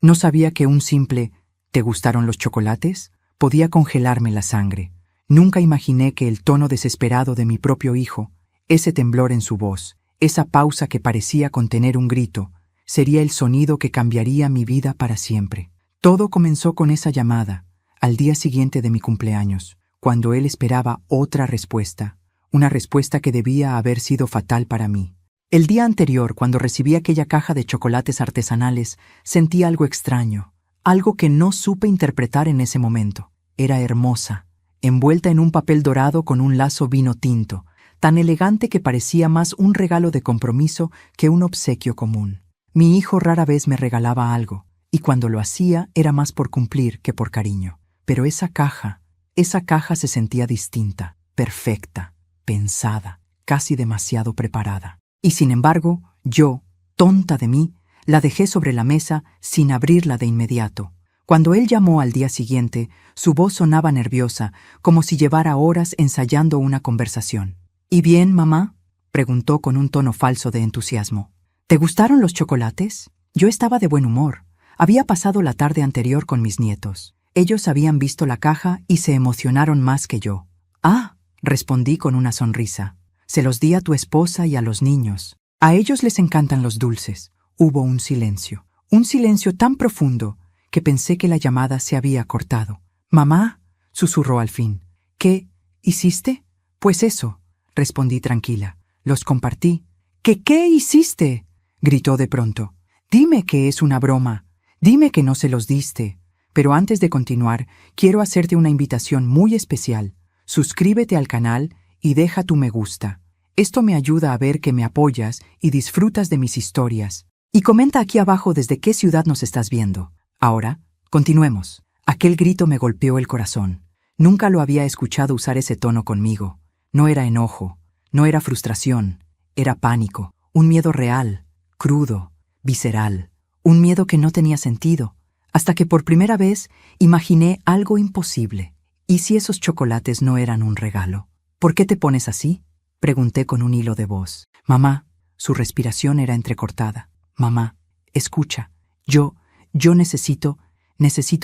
No sabía que un simple «¿te gustaron los chocolates?» podía congelarme la sangre. Nunca imaginé que el tono desesperado de mi propio hijo, ese temblor en su voz, esa pausa que parecía contener un grito, sería el sonido que cambiaría mi vida para siempre. Todo comenzó con esa llamada, al día siguiente de mi cumpleaños, cuando él esperaba otra respuesta, una respuesta que debía haber sido fatal para mí. El día anterior, cuando recibí aquella caja de chocolates artesanales, sentí algo extraño, algo que no supe interpretar en ese momento. Era hermosa, envuelta en un papel dorado con un lazo vino tinto, tan elegante que parecía más un regalo de compromiso que un obsequio común. Mi hijo rara vez me regalaba algo, y cuando lo hacía era más por cumplir que por cariño. Pero esa caja se sentía distinta, perfecta, pensada, casi demasiado preparada. Y sin embargo, yo, tonta de mí, la dejé sobre la mesa sin abrirla de inmediato. Cuando él llamó al día siguiente, su voz sonaba nerviosa, como si llevara horas ensayando una conversación. «¿Y bien, mamá?», preguntó con un tono falso de entusiasmo. «¿Te gustaron los chocolates?». Yo estaba de buen humor. Había pasado la tarde anterior con mis nietos. Ellos habían visto la caja y se emocionaron más que yo. «Ah», respondí con una sonrisa. «Se los di a tu esposa y a los niños. A ellos les encantan los dulces». Hubo un silencio tan profundo que pensé que la llamada se había cortado. «Mamá», susurró al fin. «¿Qué hiciste?». «Pues eso», respondí tranquila. «Los compartí». ¿Qué hiciste?», gritó de pronto. «Dime que es una broma. Dime que no se los diste». Pero antes de continuar, quiero hacerte una invitación muy especial. Suscríbete al canal y deja tu me gusta. Esto me ayuda a ver que me apoyas y disfrutas de mis historias. Y comenta aquí abajo desde qué ciudad nos estás viendo. Ahora, continuemos. Aquel grito me golpeó el corazón. Nunca lo había escuchado usar ese tono conmigo. No era enojo, no era frustración, era pánico, un miedo real, crudo, visceral, un miedo que no tenía sentido, hasta que por primera vez imaginé algo imposible. ¿Y si esos chocolates no eran un regalo? «¿Por qué te pones así?», pregunté con un hilo de voz. «Mamá», su respiración era entrecortada. «Mamá, escucha, yo necesito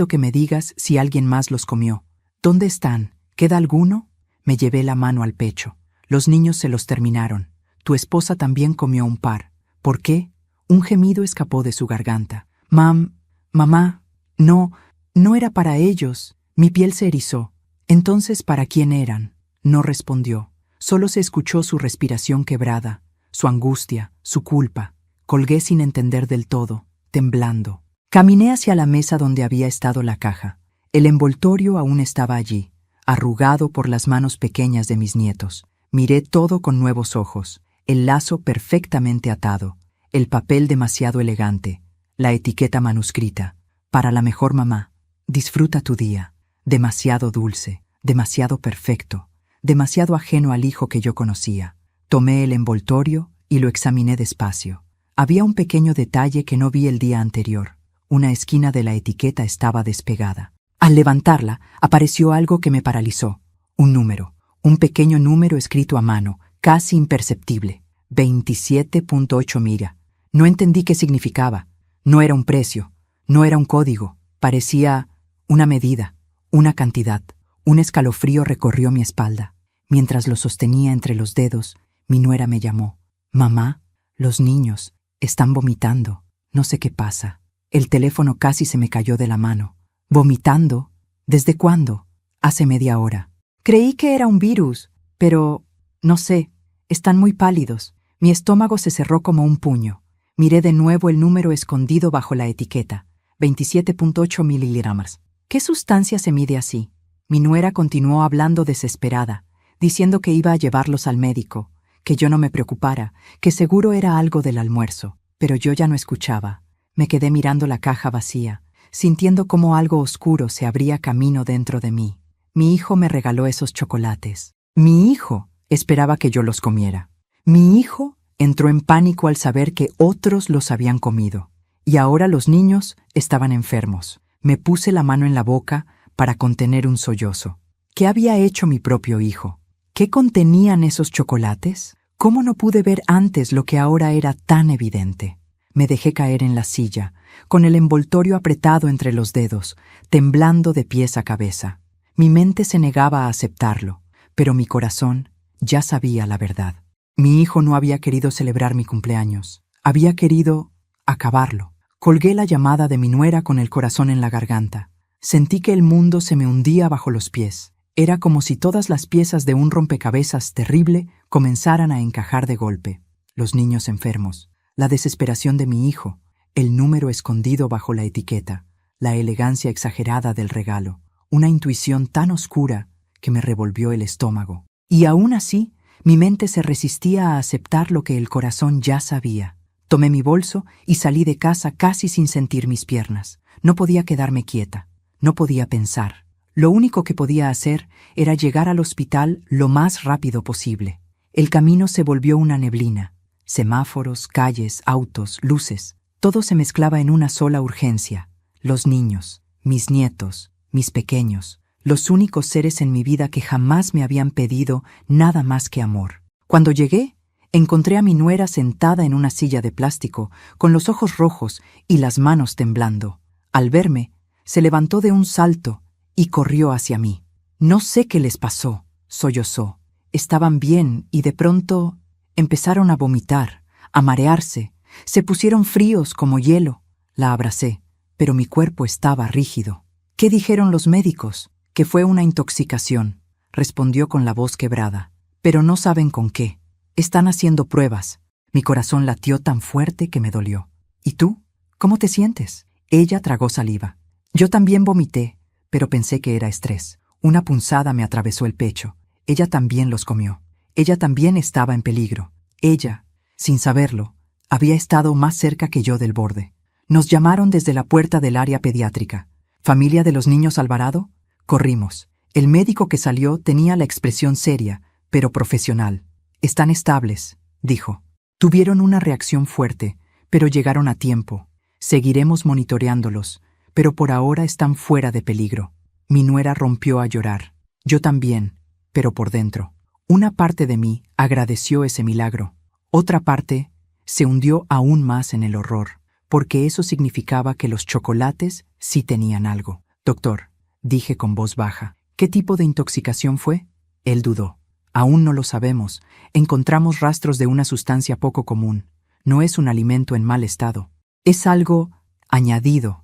que me digas si alguien más los comió. ¿Dónde están? ¿Queda alguno?». Me llevé la mano al pecho. «Los niños se los terminaron. Tu esposa también comió un par». «¿Por qué?». Un gemido escapó de su garganta. «Mamá, no era para ellos». Mi piel se erizó. «Entonces, ¿para quién eran?». No respondió. Solo se escuchó su respiración quebrada, su angustia, su culpa. Colgué sin entender del todo, temblando. Caminé hacia la mesa donde había estado la caja. El envoltorio aún estaba allí, arrugado por las manos pequeñas de mis nietos. Miré todo con nuevos ojos, el lazo perfectamente atado, el papel demasiado elegante, la etiqueta manuscrita. «Para la mejor mamá. Disfruta tu día». Demasiado dulce, demasiado perfecto, demasiado ajeno al hijo que yo conocía. Tomé el envoltorio y lo examiné despacio. Había un pequeño detalle que no vi el día anterior. Una esquina de la etiqueta estaba despegada. Al levantarla, apareció algo que me paralizó. Un número, un pequeño número escrito a mano, casi imperceptible. 27.8 mira. No entendí qué significaba. No era un precio, no era un código. Parecía una medida, una cantidad. Un escalofrío recorrió mi espalda. Mientras lo sostenía entre los dedos, mi nuera me llamó. «Mamá, los niños están vomitando. No sé qué pasa». El teléfono casi se me cayó de la mano. «¿Vomitando? ¿Desde cuándo?». «Hace media hora». «Creí que era un virus, pero no sé, están muy pálidos». Mi estómago se cerró como un puño. Miré de nuevo el número escondido bajo la etiqueta. 27.8 miligramos. ¿Qué sustancia se mide así?». Mi nuera continuó hablando desesperada, diciendo que iba a llevarlos al médico, que yo no me preocupara, que seguro era algo del almuerzo. Pero yo ya no escuchaba. Me quedé mirando la caja vacía, sintiendo cómo algo oscuro se abría camino dentro de mí. Mi hijo me regaló esos chocolates. Mi hijo esperaba que yo los comiera. Mi hijo entró en pánico al saber que otros los habían comido. Y ahora los niños estaban enfermos. Me puse la mano en la boca para contener un sollozo. ¿Qué había hecho mi propio hijo? ¿Qué contenían esos chocolates? ¿Cómo no pude ver antes lo que ahora era tan evidente? Me dejé caer en la silla, con el envoltorio apretado entre los dedos, temblando de pies a cabeza. Mi mente se negaba a aceptarlo, pero mi corazón ya sabía la verdad. Mi hijo no había querido celebrar mi cumpleaños. Había querido acabarlo. Colgué la llamada de mi nuera con el corazón en la garganta. Sentí que el mundo se me hundía bajo los pies. Era como si todas las piezas de un rompecabezas terrible comenzaran a encajar de golpe. Los niños enfermos, la desesperación de mi hijo, el número escondido bajo la etiqueta, la elegancia exagerada del regalo, una intuición tan oscura que me revolvió el estómago. Y aún así, mi mente se resistía a aceptar lo que el corazón ya sabía. Tomé mi bolso y salí de casa casi sin sentir mis piernas. No podía quedarme quieta, no podía pensar. Lo único que podía hacer era llegar al hospital lo más rápido posible. El camino se volvió una neblina. Semáforos, calles, autos, luces. Todo se mezclaba en una sola urgencia. Los niños, mis nietos, mis pequeños, los únicos seres en mi vida que jamás me habían pedido nada más que amor. Cuando llegué, encontré a mi nuera sentada en una silla de plástico, con los ojos rojos y las manos temblando. Al verme, se levantó de un salto y corrió hacia mí. No sé qué les pasó, sollozó. Estaban bien y de pronto empezaron a vomitar, a marearse. Se pusieron fríos como hielo. La abracé, pero mi cuerpo estaba rígido. ¿Qué dijeron los médicos? Que fue una intoxicación, respondió con la voz quebrada. Pero no saben con qué. Están haciendo pruebas. Mi corazón latió tan fuerte que me dolió. ¿Y tú? ¿Cómo te sientes? Ella tragó saliva. Yo también vomité, pero pensé que era estrés. Una punzada me atravesó el pecho. Ella también los comió. Ella también estaba en peligro. Ella, sin saberlo, había estado más cerca que yo del borde. Nos llamaron desde la puerta del área pediátrica. ¿Familia de los niños Alvarado? Corrimos. El médico que salió tenía la expresión seria, pero profesional. Están estables, dijo. Tuvieron una reacción fuerte, pero llegaron a tiempo. Seguiremos monitoreándolos, pero por ahora están fuera de peligro. Mi nuera rompió a llorar. Yo también, pero por dentro. Una parte de mí agradeció ese milagro. Otra parte se hundió aún más en el horror, porque eso significaba que los chocolates sí tenían algo. Doctor, dije con voz baja, ¿qué tipo de intoxicación fue? Él dudó. Aún no lo sabemos. Encontramos rastros de una sustancia poco común. No es un alimento en mal estado. Es algo añadido.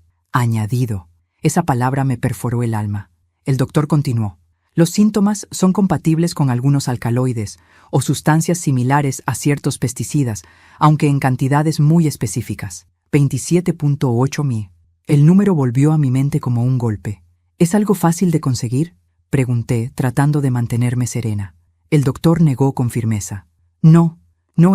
Esa palabra me perforó el alma. El doctor continuó. Los síntomas son compatibles con algunos alcaloides o sustancias similares a ciertos pesticidas, aunque en cantidades muy específicas. 27.8 mg. El número volvió a mi mente como un golpe. ¿Es algo fácil de conseguir? Pregunté, tratando de mantenerme serena. El doctor negó con firmeza. No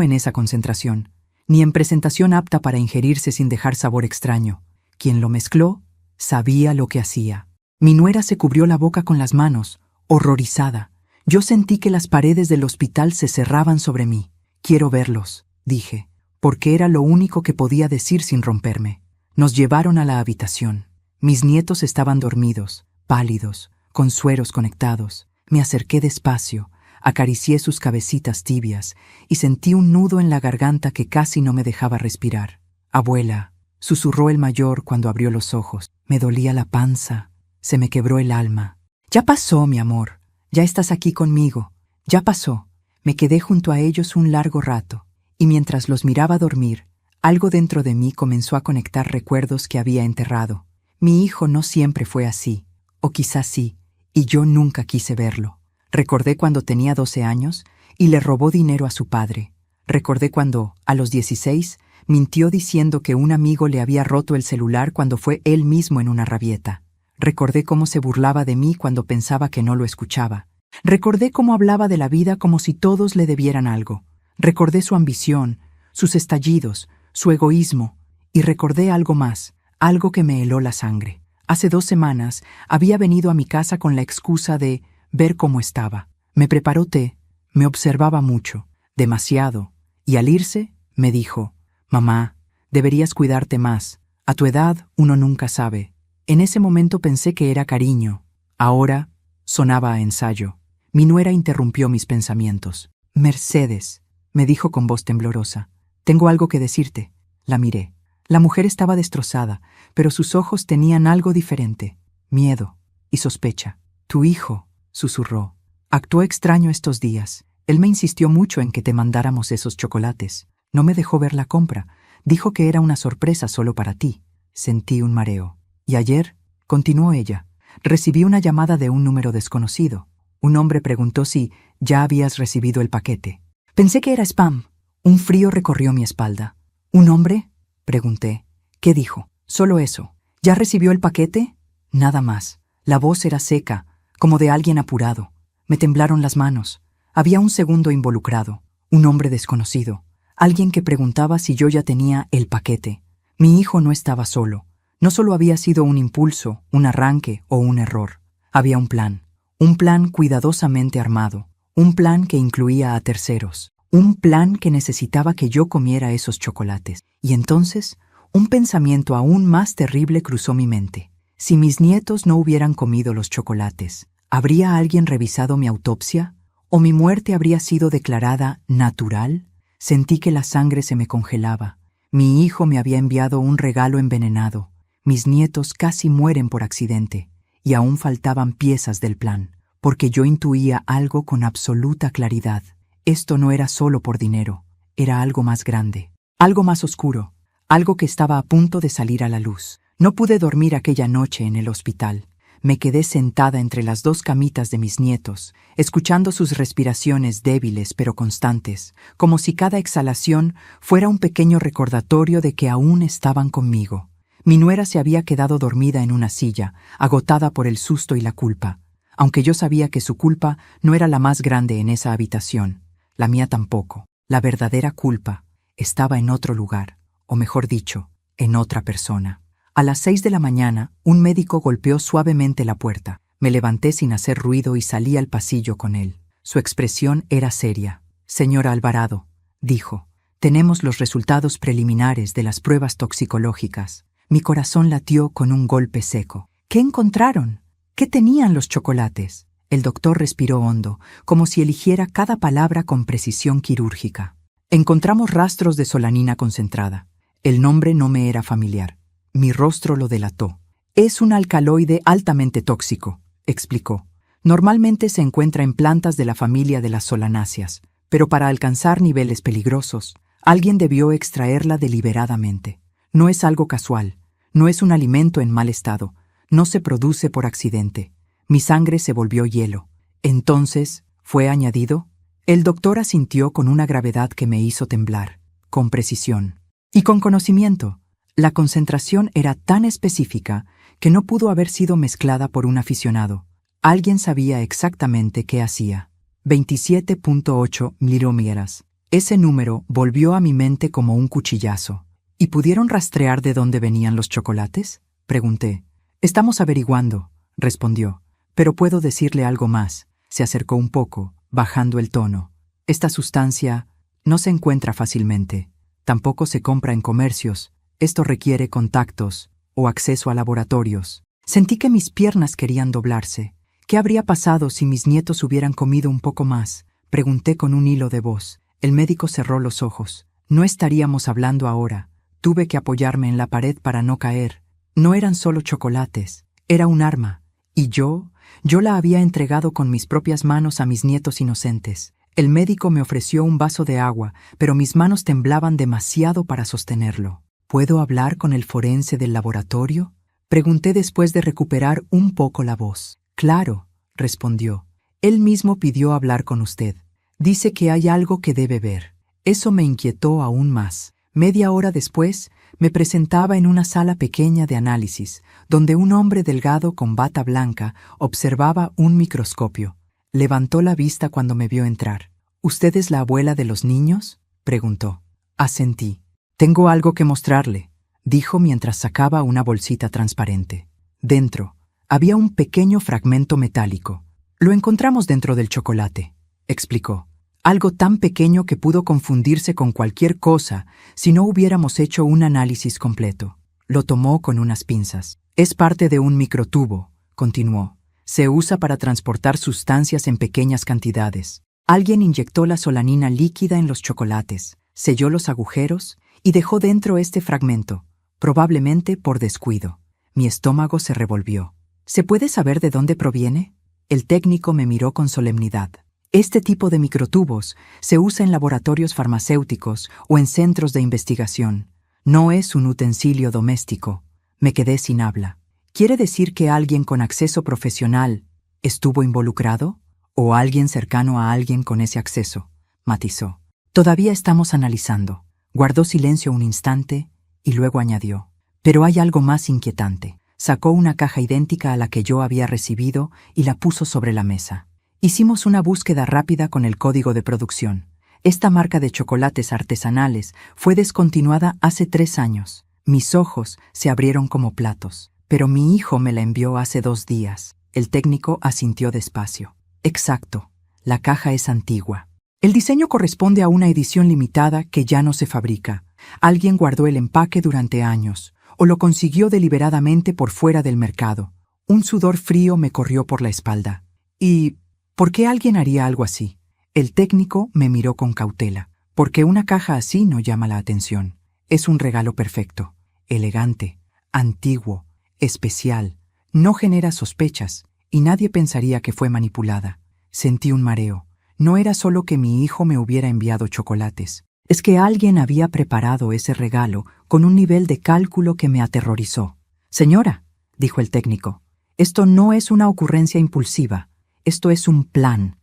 en esa concentración, ni en presentación apta para ingerirse sin dejar sabor extraño. Quien lo mezcló sabía lo que hacía. Mi nuera se cubrió la boca con las manos, horrorizada. Yo sentí que las paredes del hospital se cerraban sobre mí. Quiero verlos, dije, porque era lo único que podía decir sin romperme. Nos llevaron a la habitación. Mis nietos estaban dormidos, pálidos, con sueros conectados. Me acerqué despacio, acaricié sus cabecitas tibias y sentí un nudo en la garganta que casi no me dejaba respirar. Abuela, susurró el mayor cuando abrió los ojos. Me dolía la panza, se me quebró el alma. Ya pasó, mi amor, ya estás aquí conmigo. Ya pasó. Me quedé junto a ellos un largo rato, y mientras los miraba dormir, algo dentro de mí comenzó a conectar recuerdos que había enterrado. Mi hijo no siempre fue así, o quizás sí, y yo nunca quise verlo. Recordé cuando tenía 12 años y le robó dinero a su padre. Recordé cuando, a los 16, mintió diciendo que un amigo le había roto el celular cuando fue él mismo en una rabieta. Recordé cómo se burlaba de mí cuando pensaba que no lo escuchaba. Recordé cómo hablaba de la vida como si todos le debieran algo. Recordé su ambición, sus estallidos, su egoísmo, y recordé algo más, algo que me heló la sangre. Hace 2 semanas había venido a mi casa con la excusa de ver cómo estaba. Me preparó té, me observaba mucho, demasiado, y al irse me dijo, «Mamá, deberías cuidarte más. A tu edad uno nunca sabe». En ese momento pensé que era cariño. Ahora sonaba a ensayo. Mi nuera interrumpió mis pensamientos. «Mercedes», me dijo con voz temblorosa, «tengo algo que decirte». La miré. La mujer estaba destrozada, pero sus ojos tenían algo diferente: miedo y sospecha. Tu hijo, susurró, actuó extraño estos días. Él me insistió mucho en que te mandáramos esos chocolates. No me dejó ver la compra. Dijo que era una sorpresa solo para ti. Sentí un mareo. Y ayer, continuó ella, recibí una llamada de un número desconocido. Un hombre preguntó si ya habías recibido el paquete. Pensé que era spam. Un frío recorrió mi espalda. ¿Un hombre?, pregunté. ¿Qué dijo? Solo eso. ¿Ya recibió el paquete? Nada más. La voz era seca, como de alguien apurado. Me temblaron las manos. Había un segundo involucrado. Un hombre desconocido. Alguien que preguntaba si yo ya tenía el paquete. Mi hijo no estaba solo. No solo había sido un impulso, un arranque o un error. Había un plan. Un plan cuidadosamente armado. Un plan que incluía a terceros. Un plan que necesitaba que yo comiera esos chocolates. Y entonces, un pensamiento aún más terrible cruzó mi mente. Si mis nietos no hubieran comido los chocolates, ¿habría alguien revisado mi autopsia? ¿O mi muerte habría sido declarada natural? Sentí que la sangre se me congelaba. Mi hijo me había enviado un regalo envenenado. Mis nietos casi mueren por accidente. Y aún faltaban piezas del plan, porque yo intuía algo con absoluta claridad. Esto no era solo por dinero, era algo más grande, algo más oscuro, algo que estaba a punto de salir a la luz. No pude dormir aquella noche en el hospital. Me quedé sentada entre las dos camitas de mis nietos, escuchando sus respiraciones débiles pero constantes, como si cada exhalación fuera un pequeño recordatorio de que aún estaban conmigo. Mi nuera se había quedado dormida en una silla, agotada por el susto y la culpa, aunque yo sabía que su culpa no era la más grande en esa habitación. La mía tampoco. La verdadera culpa estaba en otro lugar, o mejor dicho, en otra persona. A las 6 de la mañana, un médico golpeó suavemente la puerta. Me levanté sin hacer ruido y salí al pasillo con él. Su expresión era seria. «Señora Alvarado», dijo, «tenemos los resultados preliminares de las pruebas toxicológicas». Mi corazón latió con un golpe seco. ¿Qué encontraron? ¿Qué tenían los chocolates? El doctor respiró hondo, como si eligiera cada palabra con precisión quirúrgica. Encontramos rastros de solanina concentrada. El nombre no me era familiar. Mi rostro lo delató. Es un alcaloide altamente tóxico, explicó. Normalmente se encuentra en plantas de la familia de las solanáceas, pero para alcanzar niveles peligrosos, alguien debió extraerla deliberadamente. No es algo casual, no es un alimento en mal estado, no se produce por accidente. Mi sangre se volvió hielo. Entonces, ¿fue añadido? El doctor asintió con una gravedad que me hizo temblar, con precisión y con conocimiento. La concentración era tan específica que no pudo haber sido mezclada por un aficionado. Alguien sabía exactamente qué hacía. 27.8 milímetros. Ese número volvió a mi mente como un cuchillazo. ¿Y pudieron rastrear de dónde venían los chocolates?, pregunté. Estamos averiguando, respondió. Pero puedo decirle algo más. Se acercó un poco, bajando el tono. Esta sustancia no se encuentra fácilmente. Tampoco se compra en comercios. Esto requiere contactos o acceso a laboratorios. Sentí que mis piernas querían doblarse. ¿Qué habría pasado si mis nietos hubieran comido un poco más?, pregunté con un hilo de voz. El médico cerró los ojos. No estaríamos hablando ahora. Tuve que apoyarme en la pared para no caer. No eran solo chocolates, era un arma. Y yo la había entregado con mis propias manos a mis nietos inocentes. El médico me ofreció un vaso de agua, pero mis manos temblaban demasiado para sostenerlo. ¿Puedo hablar con el forense del laboratorio?, pregunté después de recuperar un poco la voz. Claro, respondió. Él mismo pidió hablar con usted. Dice que hay algo que debe ver. Eso me inquietó aún más. Media hora después, me presentaba en una sala pequeña de análisis, donde un hombre delgado con bata blanca observaba un microscopio. Levantó la vista cuando me vio entrar. ¿Usted es la abuela de los niños?, preguntó. Asentí. Tengo algo que mostrarle, dijo mientras sacaba una bolsita transparente. Dentro había un pequeño fragmento metálico. Lo encontramos dentro del chocolate, explicó. Algo tan pequeño que pudo confundirse con cualquier cosa si no hubiéramos hecho un análisis completo. Lo tomó con unas pinzas. Es parte de un microtubo, continuó. Se usa para transportar sustancias en pequeñas cantidades. Alguien inyectó la solanina líquida en los chocolates, selló los agujeros y dejó dentro este fragmento, probablemente por descuido. Mi estómago se revolvió. ¿Se puede saber de dónde proviene? El técnico me miró con solemnidad. Este tipo de microtubos se usa en laboratorios farmacéuticos o en centros de investigación. No es un utensilio doméstico. Me quedé sin habla. ¿Quiere decir que alguien con acceso profesional estuvo involucrado? ¿O alguien cercano a alguien con ese acceso? Matizó. Todavía estamos analizando. Guardó silencio un instante y luego añadió. Pero hay algo más inquietante. Sacó una caja idéntica a la que yo había recibido y la puso sobre la mesa. Hicimos una búsqueda rápida con el código de producción. Esta marca de chocolates artesanales fue descontinuada hace 3 años. Mis ojos se abrieron como platos. Pero mi hijo me la envió hace 2 días. El técnico asintió despacio. Exacto. La caja es antigua. El diseño corresponde a una edición limitada que ya no se fabrica. Alguien guardó el empaque durante años, o lo consiguió deliberadamente por fuera del mercado. Un sudor frío me corrió por la espalda. ¿Y por qué alguien haría algo así? El técnico me miró con cautela. Porque una caja así no llama la atención. Es un regalo perfecto, elegante, antiguo, especial. No genera sospechas, y nadie pensaría que fue manipulada. Sentí un mareo. No era solo que mi hijo me hubiera enviado chocolates. Es que alguien había preparado ese regalo con un nivel de cálculo que me aterrorizó. Señora, dijo el técnico, esto no es una ocurrencia impulsiva. Esto es un plan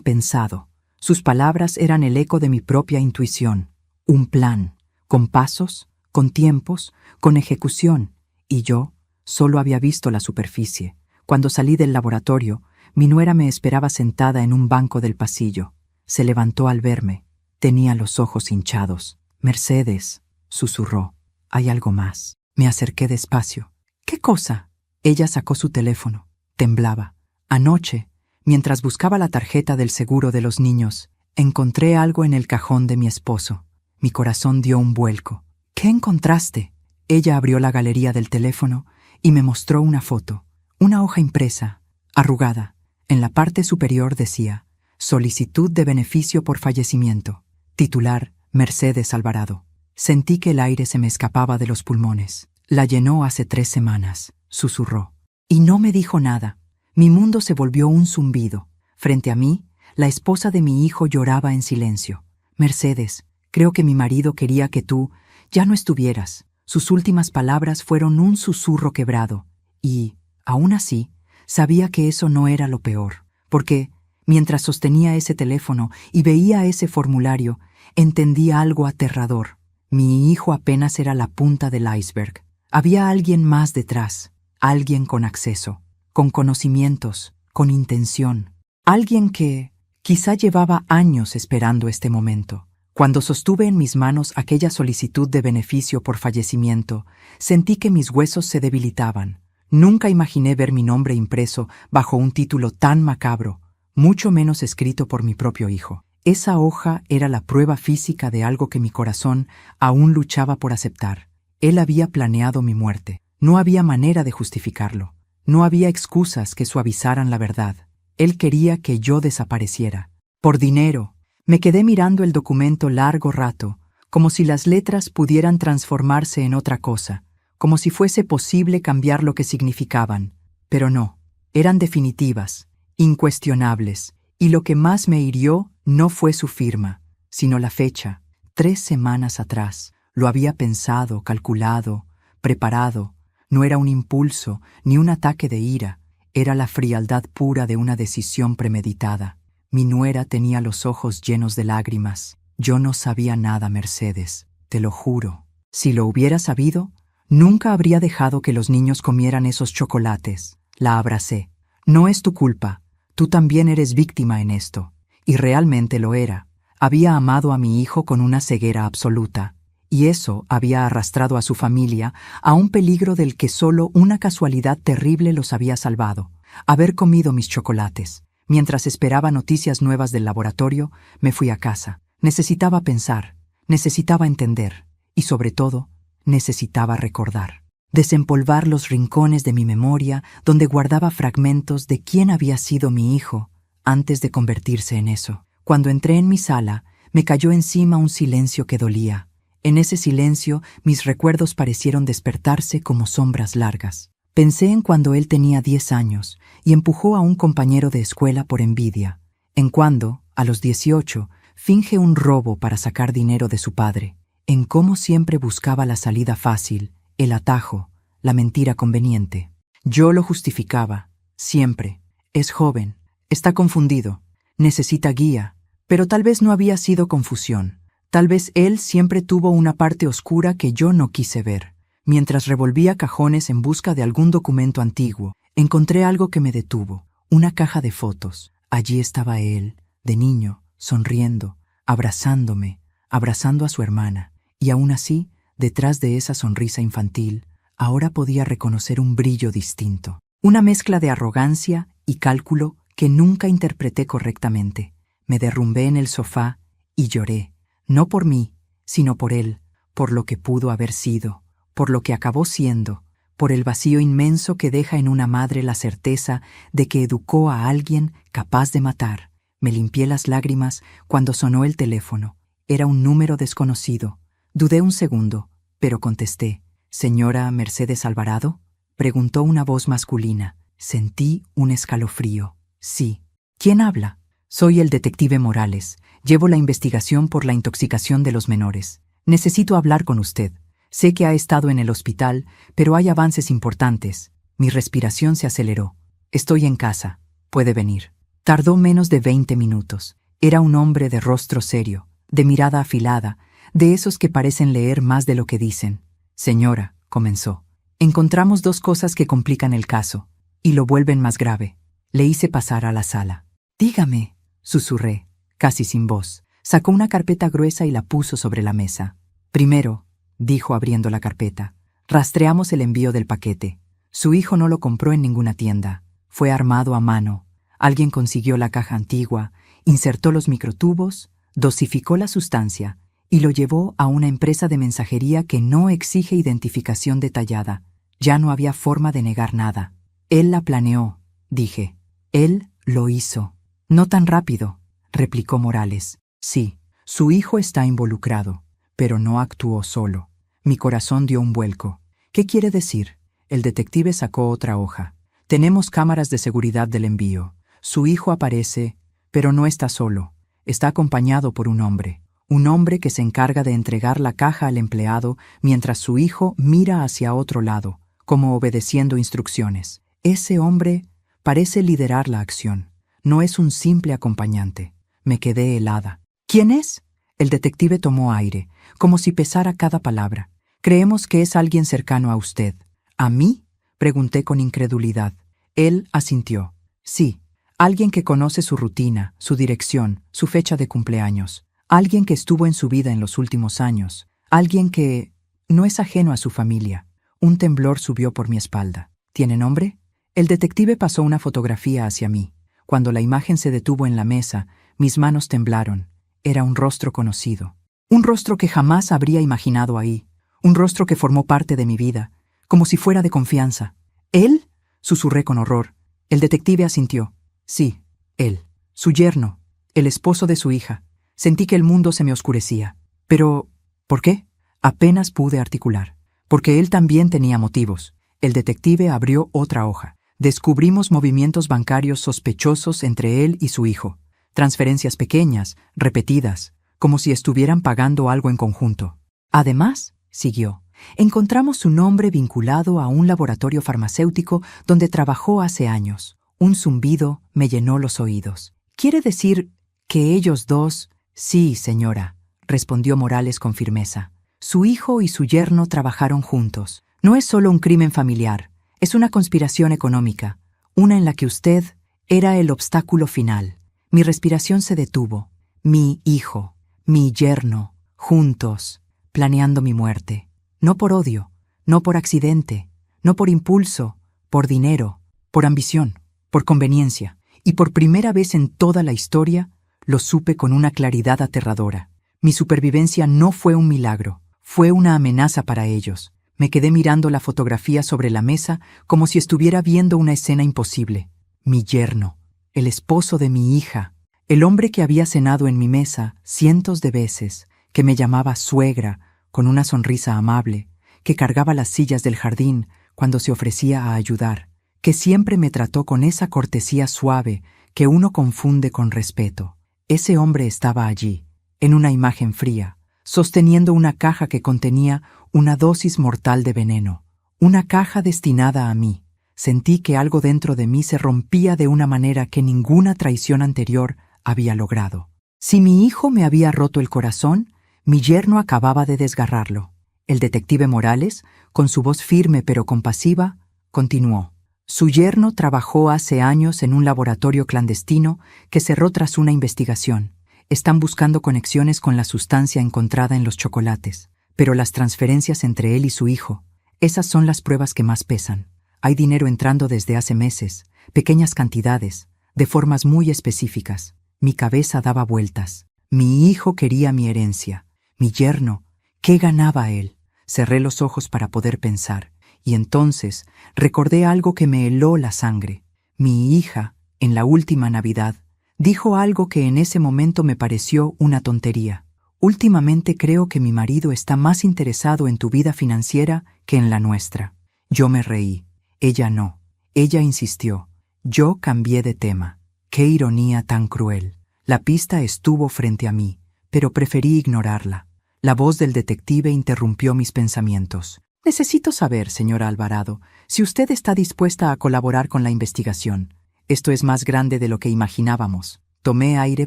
pensado. Sus palabras eran el eco de mi propia intuición. Un plan, con pasos, con tiempos, con ejecución. Y yo solo había visto la superficie. Cuando salí del laboratorio, mi nuera me esperaba sentada en un banco del pasillo. Se levantó al verme. Tenía los ojos hinchados. Mercedes, susurró. Hay algo más. Me acerqué despacio. ¿Qué cosa? Ella sacó su teléfono. Temblaba. Anoche, mientras buscaba la tarjeta del seguro de los niños, encontré algo en el cajón de mi esposo. Mi corazón dio un vuelco. ¿Qué encontraste? Ella abrió la galería del teléfono y me mostró una foto. Una hoja impresa, arrugada. En la parte superior decía, solicitud de beneficio por fallecimiento. Titular, Mercedes Alvarado. Sentí que el aire se me escapaba de los pulmones. La llenó hace 3 semanas, susurró. Y no me dijo nada. Mi mundo se volvió un zumbido. Frente a mí, la esposa de mi hijo lloraba en silencio. Mercedes, creo que mi marido quería que tú ya no estuvieras. Sus últimas palabras fueron un susurro quebrado. Y, aún así, sabía que eso no era lo peor. Porque, mientras sostenía ese teléfono y veía ese formulario, entendí algo aterrador. Mi hijo apenas era la punta del iceberg. Había alguien más detrás, alguien con acceso, con conocimientos, con intención. Alguien que quizá llevaba años esperando este momento. Cuando sostuve en mis manos aquella solicitud de beneficio por fallecimiento, sentí que mis huesos se debilitaban. Nunca imaginé ver mi nombre impreso bajo un título tan macabro, mucho menos escrito por mi propio hijo. Esa hoja era la prueba física de algo que mi corazón aún luchaba por aceptar. Él había planeado mi muerte. No había manera de justificarlo. No había excusas que suavizaran la verdad. Él quería que yo desapareciera. Por dinero. Me quedé mirando el documento largo rato, como si las letras pudieran transformarse en otra cosa, como si fuese posible cambiar lo que significaban. Pero no. Eran definitivas, incuestionables, y lo que más me hirió no fue su firma, sino la fecha. 3 semanas atrás. Lo había pensado, calculado, preparado. No era un impulso, ni un ataque de ira. Era la frialdad pura de una decisión premeditada. Mi nuera tenía los ojos llenos de lágrimas. Yo no sabía nada, Mercedes, te lo juro. Si lo hubiera sabido, nunca habría dejado que los niños comieran esos chocolates. La abracé. No es tu culpa. Tú también eres víctima en esto. Y realmente lo era. Había amado a mi hijo con una ceguera absoluta. Y eso había arrastrado a su familia a un peligro del que solo una casualidad terrible los había salvado. Haber comido mis chocolates. Mientras esperaba noticias nuevas del laboratorio, me fui a casa. Necesitaba pensar, necesitaba entender y, sobre todo, necesitaba recordar. Desempolvar los rincones de mi memoria donde guardaba fragmentos de quién había sido mi hijo antes de convertirse en eso. Cuando entré en mi sala, me cayó encima un silencio que dolía. En ese silencio, mis recuerdos parecieron despertarse como sombras largas. Pensé en cuando él tenía 10 años y empujó a un compañero de escuela por envidia. En cuando, a los 18, finge un robo para sacar dinero de su padre. En cómo siempre buscaba la salida fácil, el atajo, la mentira conveniente. Yo lo justificaba, siempre. Es joven, está confundido, necesita guía, pero tal vez no había sido confusión. Tal vez él siempre tuvo una parte oscura que yo no quise ver. Mientras revolvía cajones en busca de algún documento antiguo, encontré algo que me detuvo, una caja de fotos. Allí estaba él, de niño, sonriendo, abrazándome, abrazando a su hermana, y aún así, detrás de esa sonrisa infantil, ahora podía reconocer un brillo distinto, una mezcla de arrogancia y cálculo que nunca interpreté correctamente. Me derrumbé en el sofá y lloré, no por mí, sino por él, por lo que pudo haber sido, por lo que acabó siendo, por el vacío inmenso que deja en una madre la certeza de que educó a alguien capaz de matar. Me limpié las lágrimas cuando sonó el teléfono. Era un número desconocido. Dudé un segundo, pero contesté. «¿Señora Mercedes Alvarado?», preguntó una voz masculina. Sentí un escalofrío. «Sí». «¿Quién habla?». «Soy el detective Morales. Llevo la investigación por la intoxicación de los menores. Necesito hablar con usted. Sé que ha estado en el hospital, pero hay avances importantes». Mi respiración se aceleró. «Estoy en casa. Puede venir». Tardó menos de 20 minutos. Era un hombre de rostro serio, de mirada afilada, de esos que parecen leer más de lo que dicen. «Señora», comenzó, «encontramos 2 cosas que complican el caso, y lo vuelven más grave». Le hice pasar a la sala. «Dígame», susurré, casi sin voz. Sacó una carpeta gruesa y la puso sobre la mesa. «Primero», dijo abriendo la carpeta, «rastreamos el envío del paquete. Su hijo no lo compró en ninguna tienda. Fue armado a mano. Alguien consiguió la caja antigua, insertó los microtubos, dosificó la sustancia y lo llevó a una empresa de mensajería que no exige identificación detallada. Ya no había forma de negar nada. Él la planeó», dije. «Él lo hizo». «No tan rápido», replicó Morales. «Sí, su hijo está involucrado, pero no actuó solo». Mi corazón dio un vuelco. «¿Qué quiere decir?». El detective sacó otra hoja. «Tenemos cámaras de seguridad del envío. Su hijo aparece, pero no está solo. Está acompañado por un hombre que se encarga de entregar la caja al empleado mientras su hijo mira hacia otro lado, como obedeciendo instrucciones. Ese hombre parece liderar la acción. No es un simple acompañante». Me quedé helada. «¿Quién es?». El detective tomó aire, como si pesara cada palabra. «Creemos que es alguien cercano a usted». «¿A mí?», pregunté con incredulidad. Él asintió. «Sí, alguien que conoce su rutina, su dirección, su fecha de cumpleaños. Alguien que estuvo en su vida en los últimos años. Alguien que no es ajeno a su familia». Un temblor subió por mi espalda. «¿Tiene nombre?». El detective pasó una fotografía hacia mí. Cuando la imagen se detuvo en la mesa, mis manos temblaron. Era un rostro conocido. Un rostro que jamás habría imaginado ahí. Un rostro que formó parte de mi vida, como si fuera de confianza. «¿Él?», susurré con horror. El detective asintió. «Sí, él. Su yerno, el esposo de su hija». Sentí que el mundo se me oscurecía. «Pero, ¿por qué?». Apenas pude articular. «Porque él también tenía motivos». El detective abrió otra hoja. «Descubrimos movimientos bancarios sospechosos entre él y su hijo. Transferencias pequeñas, repetidas, como si estuvieran pagando algo en conjunto. Además», siguió, «encontramos su nombre vinculado a un laboratorio farmacéutico donde trabajó hace años». Un zumbido me llenó los oídos. «¿Quiere decir que ellos dos...». «Sí, señora», respondió Morales con firmeza. «Su hijo y su yerno trabajaron juntos. No es solo un crimen familiar, es una conspiración económica, una en la que usted era el obstáculo final». Mi respiración se detuvo. Mi hijo, mi yerno, juntos, planeando mi muerte. No por odio, no por accidente, no por impulso, por dinero, por ambición, por conveniencia. Y por primera vez en toda la historia, lo supe con una claridad aterradora. Mi supervivencia no fue un milagro, fue una amenaza para ellos. Me quedé mirando la fotografía sobre la mesa como si estuviera viendo una escena imposible. Mi yerno, el esposo de mi hija, el hombre que había cenado en mi mesa cientos de veces, que me llamaba suegra, con una sonrisa amable, que cargaba las sillas del jardín cuando se ofrecía a ayudar, que siempre me trató con esa cortesía suave que uno confunde con respeto. Ese hombre estaba allí, en una imagen fría, sosteniendo una caja que contenía una dosis mortal de veneno, una caja destinada a mí. Sentí que algo dentro de mí se rompía de una manera que ninguna traición anterior había logrado. Si mi hijo me había roto el corazón, mi yerno acababa de desgarrarlo. El detective Morales, con su voz firme pero compasiva, continuó. Su yerno trabajó hace años en un laboratorio clandestino que cerró tras una investigación. Están buscando conexiones con la sustancia encontrada en los chocolates, pero las transferencias entre él y su hijo, esas son las pruebas que más pesan. Hay dinero entrando desde hace meses, pequeñas cantidades, de formas muy específicas. Mi cabeza daba vueltas. Mi hijo quería mi herencia. Mi yerno, ¿qué ganaba él? Cerré los ojos para poder pensar, y entonces recordé algo que me heló la sangre. Mi hija, en la última Navidad, dijo algo que en ese momento me pareció una tontería. Últimamente creo que mi marido está más interesado en tu vida financiera que en la nuestra. Yo me reí. Ella no. Ella insistió. Yo cambié de tema. ¡Qué ironía tan cruel! La pista estuvo frente a mí, pero preferí ignorarla. La voz del detective interrumpió mis pensamientos. Necesito saber, señora Alvarado, si usted está dispuesta a colaborar con la investigación. Esto es más grande de lo que imaginábamos. Tomé aire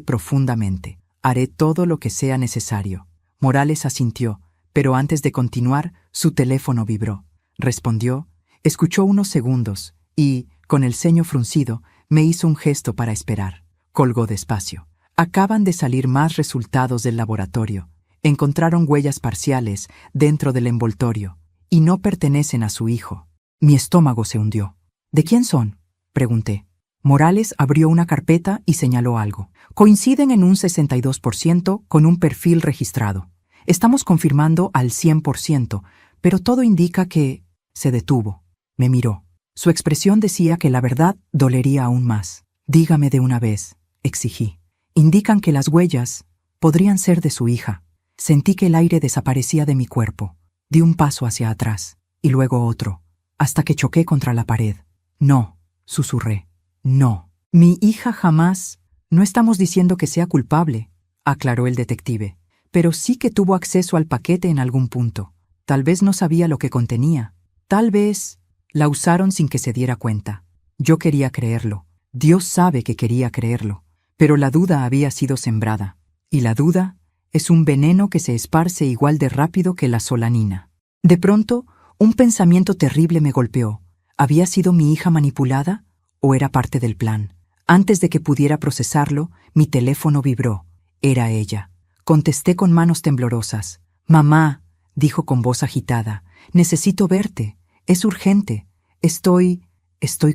profundamente. Haré todo lo que sea necesario. Morales asintió, pero antes de continuar, su teléfono vibró. Respondió, escuchó unos segundos y, con el ceño fruncido, me hizo un gesto para esperar. Colgó despacio. Acaban de salir más resultados del laboratorio. Encontraron huellas parciales dentro del envoltorio y no pertenecen a su hijo. Mi estómago se hundió. ¿De quién son?, pregunté. Morales abrió una carpeta y señaló algo. Coinciden en un 62% con un perfil registrado. Estamos confirmando al 100%, pero todo indica que... Se detuvo. Me miró. Su expresión decía que la verdad dolería aún más. Dígame de una vez, exigí. Indican que las huellas podrían ser de su hija. Sentí que el aire desaparecía de mi cuerpo. Di un paso hacia atrás, y luego otro, hasta que choqué contra la pared. No, susurré. No. Mi hija jamás... No estamos diciendo que sea culpable, aclaró el detective, pero sí que tuvo acceso al paquete en algún punto. Tal vez no sabía lo que contenía. Tal vez la usaron sin que se diera cuenta. Yo quería creerlo. Dios sabe que quería creerlo. Pero la duda había sido sembrada. Y la duda es un veneno que se esparce igual de rápido que la solanina. De pronto, un pensamiento terrible me golpeó. ¿Había sido mi hija manipulada o era parte del plan? Antes de que pudiera procesarlo, mi teléfono vibró. Era ella. Contesté con manos temblorosas. «Mamá», dijo con voz agitada, «necesito verte. Es urgente. Estoy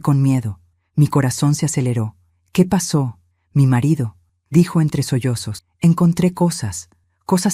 con miedo». Mi corazón se aceleró. «¿Qué pasó?» «Mi marido», dijo entre sollozos. «Encontré cosas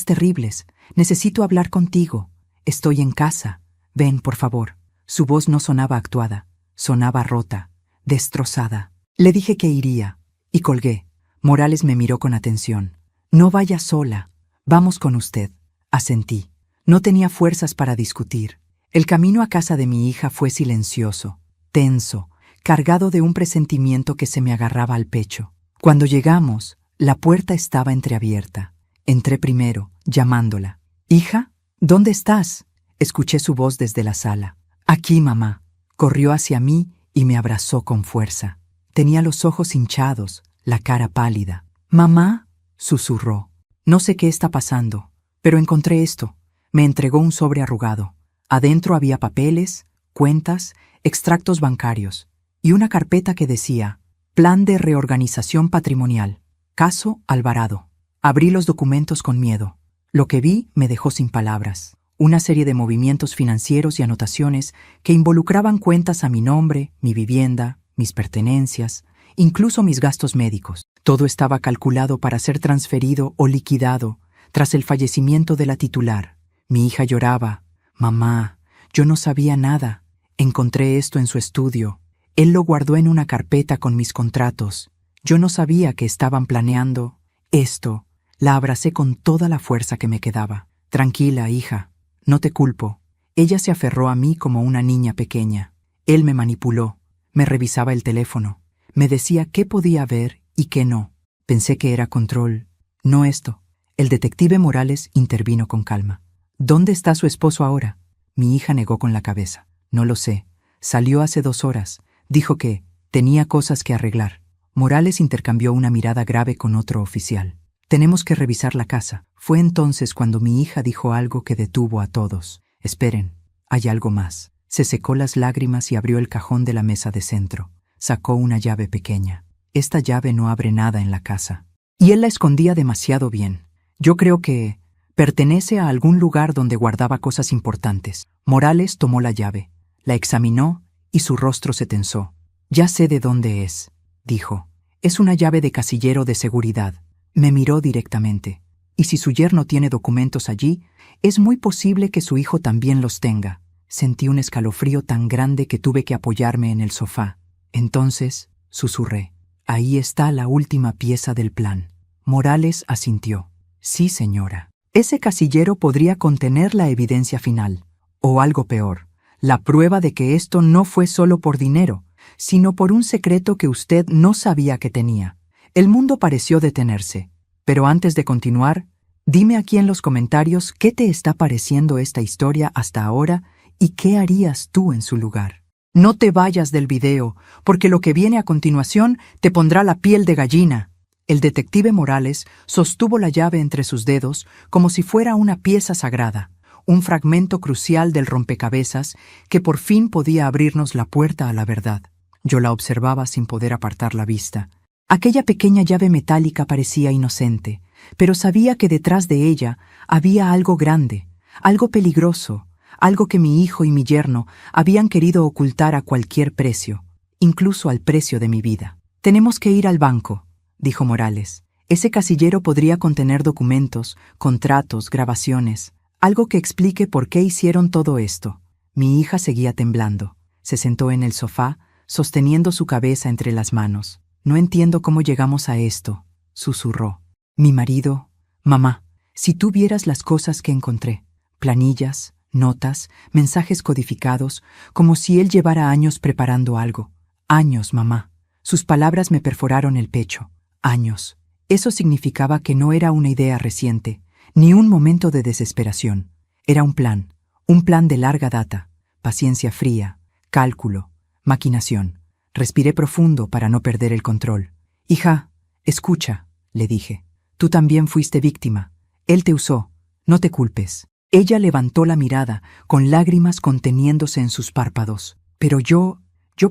terribles. Necesito hablar contigo. Estoy en casa. Ven, por favor». Su voz no sonaba actuada. Sonaba rota, destrozada. Le dije que iría, y colgué. Morales me miró con atención. «No vaya sola. Vamos con usted», asentí. No tenía fuerzas para discutir. El camino a casa de mi hija fue silencioso, tenso, cargado de un presentimiento que se me agarraba al pecho. Cuando llegamos, la puerta estaba entreabierta. Entré primero, llamándola. «Hija, ¿dónde estás?», escuché su voz desde la sala. «Aquí, mamá». Corrió hacia mí y me abrazó con fuerza. Tenía los ojos hinchados, la cara pálida. «Mamá», susurró. «No sé qué está pasando, pero encontré esto». Me entregó un sobre arrugado. Adentro había papeles, cuentas, extractos bancarios y una carpeta que decía «Plan de reorganización patrimonial. Caso Alvarado». Abrí los documentos con miedo. Lo que vi me dejó sin palabras. Una serie de movimientos financieros y anotaciones que involucraban cuentas a mi nombre, mi vivienda, mis pertenencias, incluso mis gastos médicos. Todo estaba calculado para ser transferido o liquidado tras el fallecimiento de la titular. Mi hija lloraba. «Mamá, yo no sabía nada. Encontré esto en su estudio. Él lo guardó en una carpeta con mis contratos. Yo no sabía que estaban planeando esto». La abracé con toda la fuerza que me quedaba. Tranquila, hija, no te culpo. Ella se aferró a mí como una niña pequeña. Él me manipuló, me revisaba el teléfono, me decía qué podía ver y qué no. Pensé que era control. No esto. El detective Morales intervino con calma. ¿Dónde está su esposo ahora? Mi hija negó con la cabeza. No lo sé. Salió hace 2 horas. Dijo que tenía cosas que arreglar. Morales intercambió una mirada grave con otro oficial. Tenemos que revisar la casa. Fue entonces cuando mi hija dijo algo que detuvo a todos. Esperen, hay algo más. Se secó las lágrimas y abrió el cajón de la mesa de centro. Sacó una llave pequeña. Esta llave no abre nada en la casa. Y él la escondía demasiado bien. Yo creo que pertenece a algún lugar donde guardaba cosas importantes. Morales tomó la llave, la examinó y su rostro se tensó. Ya sé de dónde es, dijo. Es una llave de casillero de seguridad. Me miró directamente. Y si su yerno tiene documentos allí, es muy posible que su hijo también los tenga. Sentí un escalofrío tan grande que tuve que apoyarme en el sofá. Entonces, susurré. Ahí está la última pieza del plan. Morales asintió. Sí, señora. Ese casillero podría contener la evidencia final. O algo peor, la prueba de que esto no fue solo por dinero, sino por un secreto que usted no sabía que tenía. El mundo pareció detenerse. Pero antes de continuar, dime aquí en los comentarios qué te está pareciendo esta historia hasta ahora y qué harías tú en su lugar. No te vayas del video, porque lo que viene a continuación te pondrá la piel de gallina. El detective Morales sostuvo la llave entre sus dedos como si fuera una pieza sagrada, un fragmento crucial del rompecabezas que por fin podía abrirnos la puerta a la verdad. Yo la observaba sin poder apartar la vista. Aquella pequeña llave metálica parecía inocente, pero sabía que detrás de ella había algo grande, algo peligroso, algo que mi hijo y mi yerno habían querido ocultar a cualquier precio, incluso al precio de mi vida. Tenemos que ir al banco, dijo Morales. Ese casillero podría contener documentos, contratos, grabaciones, algo que explique por qué hicieron todo esto. Mi hija seguía temblando. Se sentó en el sofá, sosteniendo su cabeza entre las manos. No entiendo cómo llegamos a esto, susurró. Mi marido, mamá, si tú vieras las cosas que encontré, planillas, notas, mensajes codificados, como si él llevara años preparando algo. Años, mamá. Sus palabras me perforaron el pecho. Años. Eso significaba que no era una idea reciente, ni un momento de desesperación. Era un plan de larga data, paciencia fría, cálculo, maquinación. Respiré profundo para no perder el control. Hija, escucha, le dije. Tú también fuiste víctima. Él te usó. No te culpes. Ella levantó la mirada, con lágrimas conteniéndose en sus párpados. Pero yo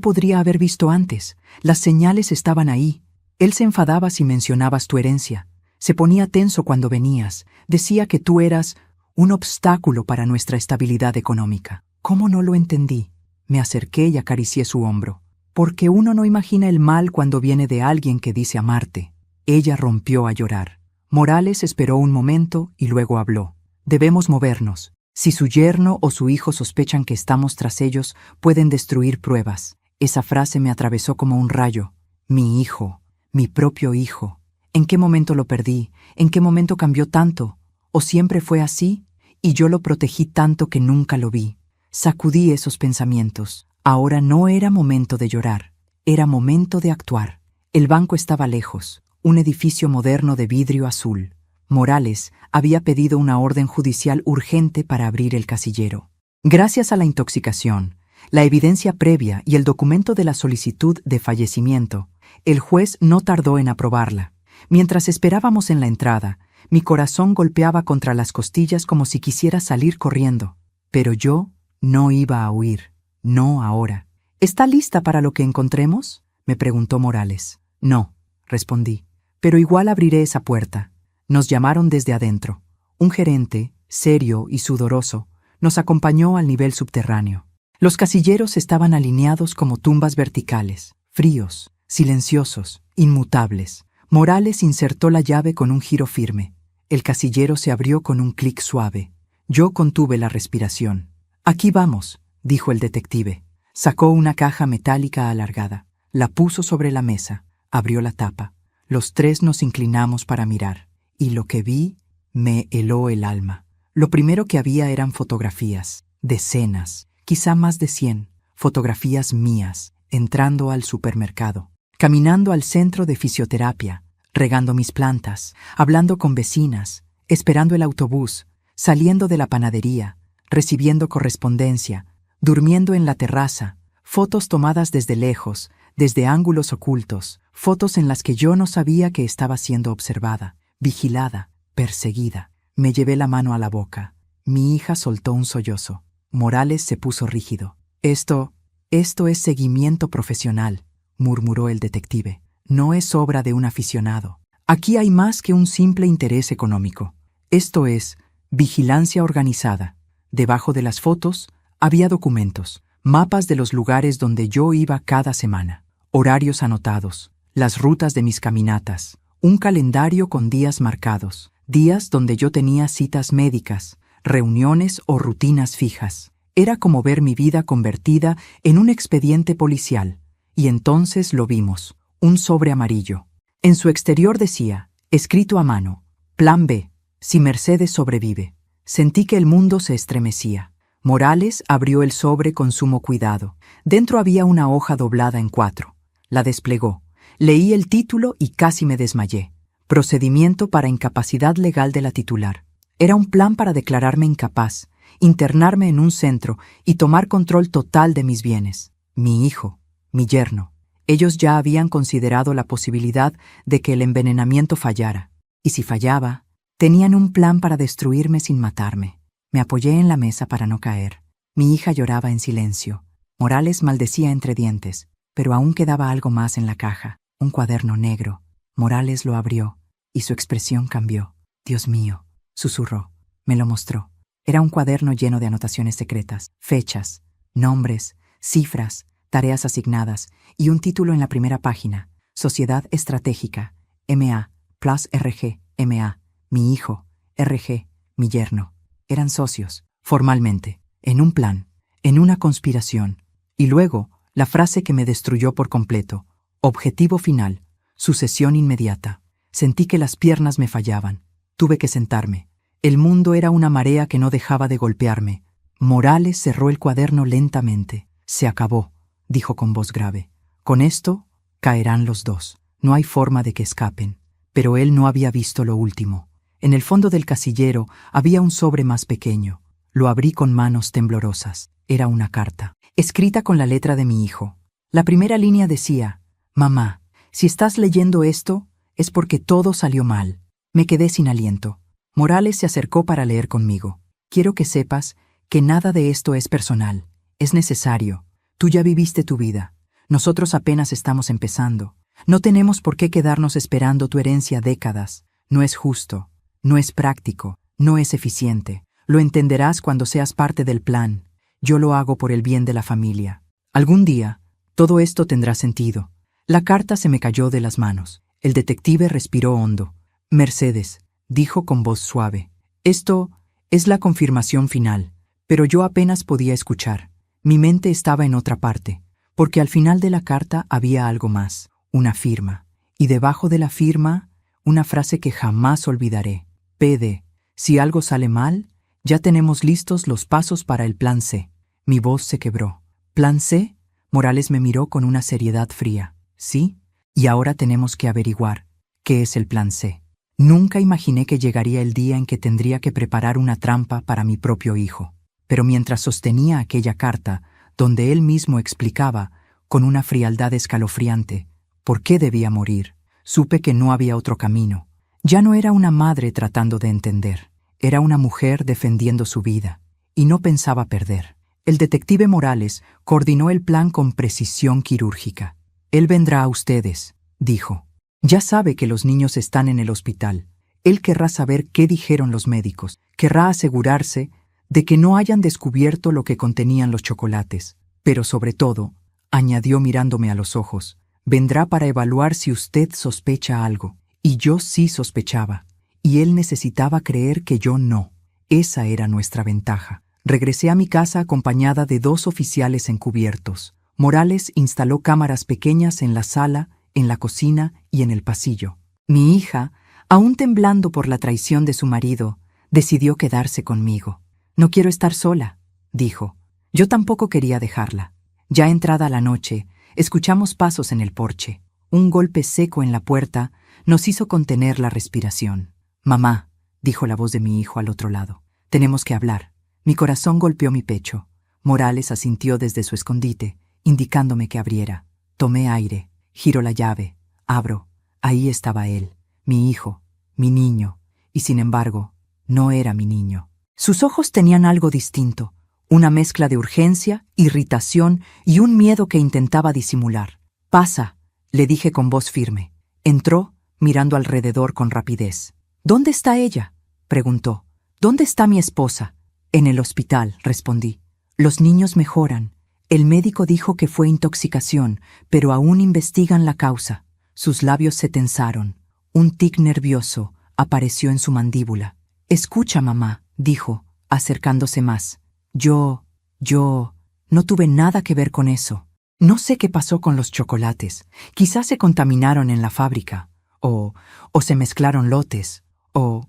podría haber visto antes. Las señales estaban ahí. Él se enfadaba si mencionabas tu herencia. Se ponía tenso cuando venías. Decía que tú eras un obstáculo para nuestra estabilidad económica. ¿Cómo no lo entendí? Me acerqué y acaricié su hombro. Porque uno no imagina el mal cuando viene de alguien que dice amarte. Ella rompió a llorar. Morales esperó un momento y luego habló. Debemos movernos. Si su yerno o su hijo sospechan que estamos tras ellos, pueden destruir pruebas. Esa frase me atravesó como un rayo. Mi hijo, mi propio hijo. ¿En qué momento lo perdí? ¿En qué momento cambió tanto? ¿O siempre fue así? Y yo lo protegí tanto que nunca lo vi. Sacudí esos pensamientos. Ahora no era momento de llorar. Era momento de actuar. El banco estaba lejos. Un edificio moderno de vidrio azul. Morales había pedido una orden judicial urgente para abrir el casillero. Gracias a la intoxicación, la evidencia previa y el documento de la solicitud de fallecimiento, el juez no tardó en aprobarla. Mientras esperábamos en la entrada, mi corazón golpeaba contra las costillas como si quisiera salir corriendo. Pero yo no iba a huir. No ahora. ¿Está lista para lo que encontremos?, me preguntó Morales. No, respondí. Pero igual abriré esa puerta. Nos llamaron desde adentro. Un gerente, serio y sudoroso, nos acompañó al nivel subterráneo. Los casilleros estaban alineados como tumbas verticales, fríos, silenciosos, inmutables. Morales insertó la llave con un giro firme. El casillero se abrió con un clic suave. Yo contuve la respiración. Aquí vamos, dijo el detective. Sacó una caja metálica alargada. La puso sobre la mesa. Abrió la tapa. Los tres nos inclinamos para mirar. Y lo que vi me heló el alma. Lo primero que había eran fotografías, decenas, quizá más de 100, fotografías mías, entrando al supermercado, caminando al centro de fisioterapia, regando mis plantas, hablando con vecinas, esperando el autobús, saliendo de la panadería, recibiendo correspondencia, durmiendo en la terraza, fotos tomadas desde lejos, desde ángulos ocultos, fotos en las que yo no sabía que estaba siendo observada, vigilada, perseguida. Me llevé la mano a la boca. Mi hija soltó un sollozo. Morales se puso rígido. Esto es seguimiento profesional, murmuró el detective. No es obra de un aficionado. Aquí hay más que un simple interés económico. Esto es vigilancia organizada. Debajo de las fotos había documentos, mapas de los lugares donde yo iba cada semana, horarios anotados, las rutas de mis caminatas, un calendario con días marcados, días donde yo tenía citas médicas, reuniones o rutinas fijas. Era como ver mi vida convertida en un expediente policial. Y entonces lo vimos, un sobre amarillo. En su exterior decía, escrito a mano, Plan B, si Mercedes sobrevive. Sentí que el mundo se estremecía. Morales abrió el sobre con sumo cuidado. Dentro había una hoja doblada en 4. La desplegó. Leí el título y casi me desmayé. Procedimiento para incapacidad legal de la titular. Era un plan para declararme incapaz, internarme en un centro y tomar control total de mis bienes. Mi hijo, mi yerno. Ellos ya habían considerado la posibilidad de que el envenenamiento fallara. Y si fallaba, tenían un plan para destruirme sin matarme. Me apoyé en la mesa para no caer. Mi hija lloraba en silencio. Morales maldecía entre dientes, pero aún quedaba algo más en la caja, un cuaderno negro. Morales lo abrió, y su expresión cambió. Dios mío, susurró. Me lo mostró. Era un cuaderno lleno de anotaciones secretas, fechas, nombres, cifras, tareas asignadas, y un título en la primera página. Sociedad Estratégica, M.A., Plus RG, M.A., mi hijo, RG, mi yerno. Eran socios, formalmente, en un plan, en una conspiración. Y luego, la frase que me destruyó por completo. Objetivo final, sucesión inmediata. Sentí que las piernas me fallaban. Tuve que sentarme. El mundo era una marea que no dejaba de golpearme. Morales cerró el cuaderno lentamente. Se acabó, dijo con voz grave. Con esto, caerán los dos. No hay forma de que escapen. Pero él no había visto lo último. En el fondo del casillero había un sobre más pequeño. Lo abrí con manos temblorosas. Era una carta, escrita con la letra de mi hijo. La primera línea decía, «Mamá, si estás leyendo esto, es porque todo salió mal». Me quedé sin aliento. Morales se acercó para leer conmigo. «Quiero que sepas que nada de esto es personal. Es necesario. Tú ya viviste tu vida. Nosotros apenas estamos empezando. No tenemos por qué quedarnos esperando tu herencia décadas. No es justo. No es práctico, no es eficiente. Lo entenderás cuando seas parte del plan. Yo lo hago por el bien de la familia. Algún día, todo esto tendrá sentido». La carta se me cayó de las manos. El detective respiró hondo. «Mercedes», dijo con voz suave, «esto es la confirmación final». Pero yo apenas podía escuchar. Mi mente estaba en otra parte, porque al final de la carta había algo más, una firma. Y debajo de la firma, una frase que jamás olvidaré. PD, si algo sale mal, ya tenemos listos los pasos para el plan C. Mi voz se quebró. ¿Plan C? Morales me miró con una seriedad fría. ¿Sí? Y ahora tenemos que averiguar qué es el plan C. Nunca imaginé que llegaría el día en que tendría que preparar una trampa para mi propio hijo. Pero mientras sostenía aquella carta, donde él mismo explicaba, con una frialdad escalofriante, por qué debía morir, supe que no había otro camino. Ya no era una madre tratando de entender, era una mujer defendiendo su vida, y no pensaba perder. El detective Morales coordinó el plan con precisión quirúrgica. «Él vendrá a ustedes», dijo. «Ya sabe que los niños están en el hospital. Él querrá saber qué dijeron los médicos, querrá asegurarse de que no hayan descubierto lo que contenían los chocolates. Pero sobre todo», añadió mirándome a los ojos, «vendrá para evaluar si usted sospecha algo». Y yo sí sospechaba, y él necesitaba creer que yo no. Esa era nuestra ventaja. Regresé a mi casa acompañada de 2 oficiales encubiertos. Morales instaló cámaras pequeñas en la sala, en la cocina y en el pasillo. Mi hija, aún temblando por la traición de su marido, Decidió quedarse conmigo. No quiero estar sola, dijo. Yo tampoco quería dejarla. Ya entrada la noche, escuchamos pasos en el porche. Un golpe seco en la puerta nos hizo contener la respiración. Mamá, dijo la voz de mi hijo al otro lado. Tenemos que hablar. Mi corazón golpeó mi pecho. Morales asintió desde su escondite, indicándome que abriera. Tomé aire, giro la llave, abro. Ahí estaba él, mi hijo, mi niño, y sin embargo, no era mi niño. Sus ojos tenían algo distinto, una mezcla de urgencia, irritación y un miedo que intentaba disimular. Pasa, le dije con voz firme. Entró, mirando alrededor con rapidez. ¿Dónde está ella?, preguntó. ¿Dónde está mi esposa? En el hospital, respondí. Los niños mejoran. El médico dijo que fue intoxicación, pero aún investigan la causa. Sus labios se tensaron. Un tic nervioso apareció en su mandíbula. Escucha, mamá, dijo, acercándose más. Yo no tuve nada que ver con eso. No sé qué pasó con los chocolates. Quizás se contaminaron en la fábrica. O se mezclaron lotes. O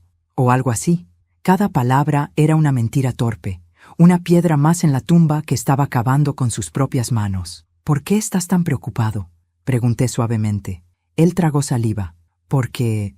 algo así. Cada palabra era una mentira torpe. Una piedra más en la tumba que estaba cavando con sus propias manos. ¿Por qué estás tan preocupado?, pregunté suavemente. Él tragó saliva. Porque,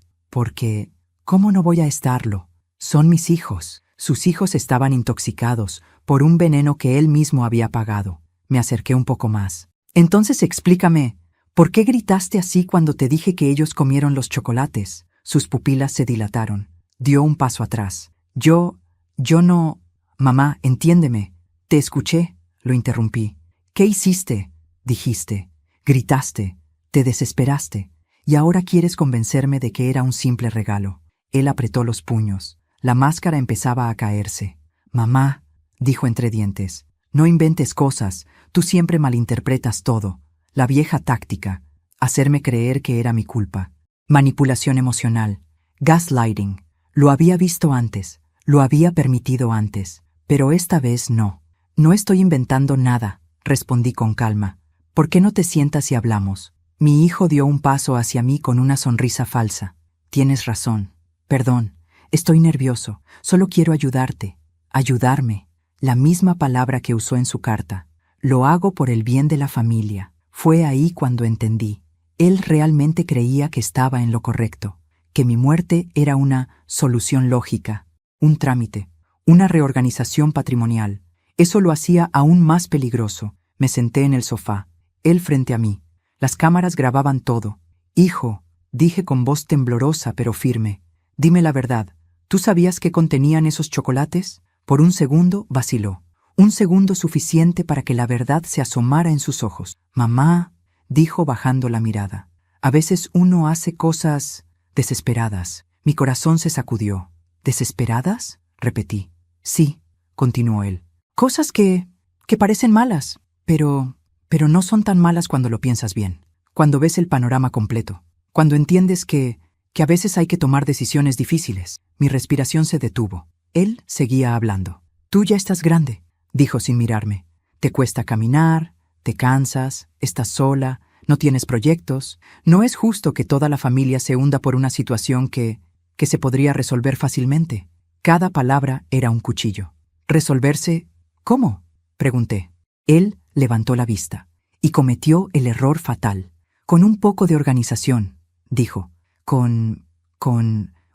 ¿cómo no voy a estarlo? Son mis hijos. Sus hijos estaban intoxicados por un veneno que él mismo había pagado. Me acerqué un poco más. Entonces explícame, ¿por qué gritaste así cuando te dije que ellos comieron los chocolates? Sus pupilas se dilataron. Dio un paso atrás. Yo no... Mamá, entiéndeme. Te escuché, lo interrumpí. ¿Qué hiciste? Dijiste. Gritaste. Te desesperaste. Y ahora quieres convencerme de que era un simple regalo. Él apretó los puños. La máscara empezaba a caerse. Mamá, dijo entre dientes, no inventes cosas. Tú siempre malinterpretas todo. La vieja táctica. Hacerme creer que era mi culpa. Manipulación emocional. Gaslighting. Lo había visto antes. Lo había permitido antes. Pero esta vez no. No estoy inventando nada, respondí con calma. ¿Por qué no te sientas y hablamos? Mi hijo dio un paso hacia mí con una sonrisa falsa. Tienes razón. Perdón. Estoy nervioso. Solo quiero ayudarte. Ayudarme. La misma palabra que usó en su carta. Lo hago por el bien de la familia. Fue ahí cuando entendí. Él realmente creía que estaba en lo correcto. Que mi muerte era una solución lógica. Un trámite. Una reorganización patrimonial. Eso lo hacía aún más peligroso. Me senté en el sofá, él frente a mí. Las cámaras grababan todo. Hijo, dije con voz temblorosa pero firme, dime la verdad. ¿Tú sabías qué contenían esos chocolates? Por un segundo vaciló. Un segundo suficiente para que la verdad se asomara en sus ojos. Mamá, dijo bajando la mirada. A veces uno hace cosas desesperadas. Mi corazón se sacudió. ¿Desesperadas?, repetí. Sí, continuó él. Cosas que parecen malas, pero no son tan malas cuando lo piensas bien, cuando ves el panorama completo, cuando entiendes que a veces hay que tomar decisiones difíciles. Mi respiración se detuvo. Él seguía hablando. Tú ya estás grande, dijo sin mirarme. Te cuesta caminar, te cansas, estás sola, no tienes proyectos. No es justo que toda la familia se hunda por una situación que se podría resolver fácilmente. Cada palabra era un cuchillo. ¿Resolverse? ¿Cómo?, pregunté. Él levantó la vista y cometió el error fatal. Con un poco de organización, dijo. Con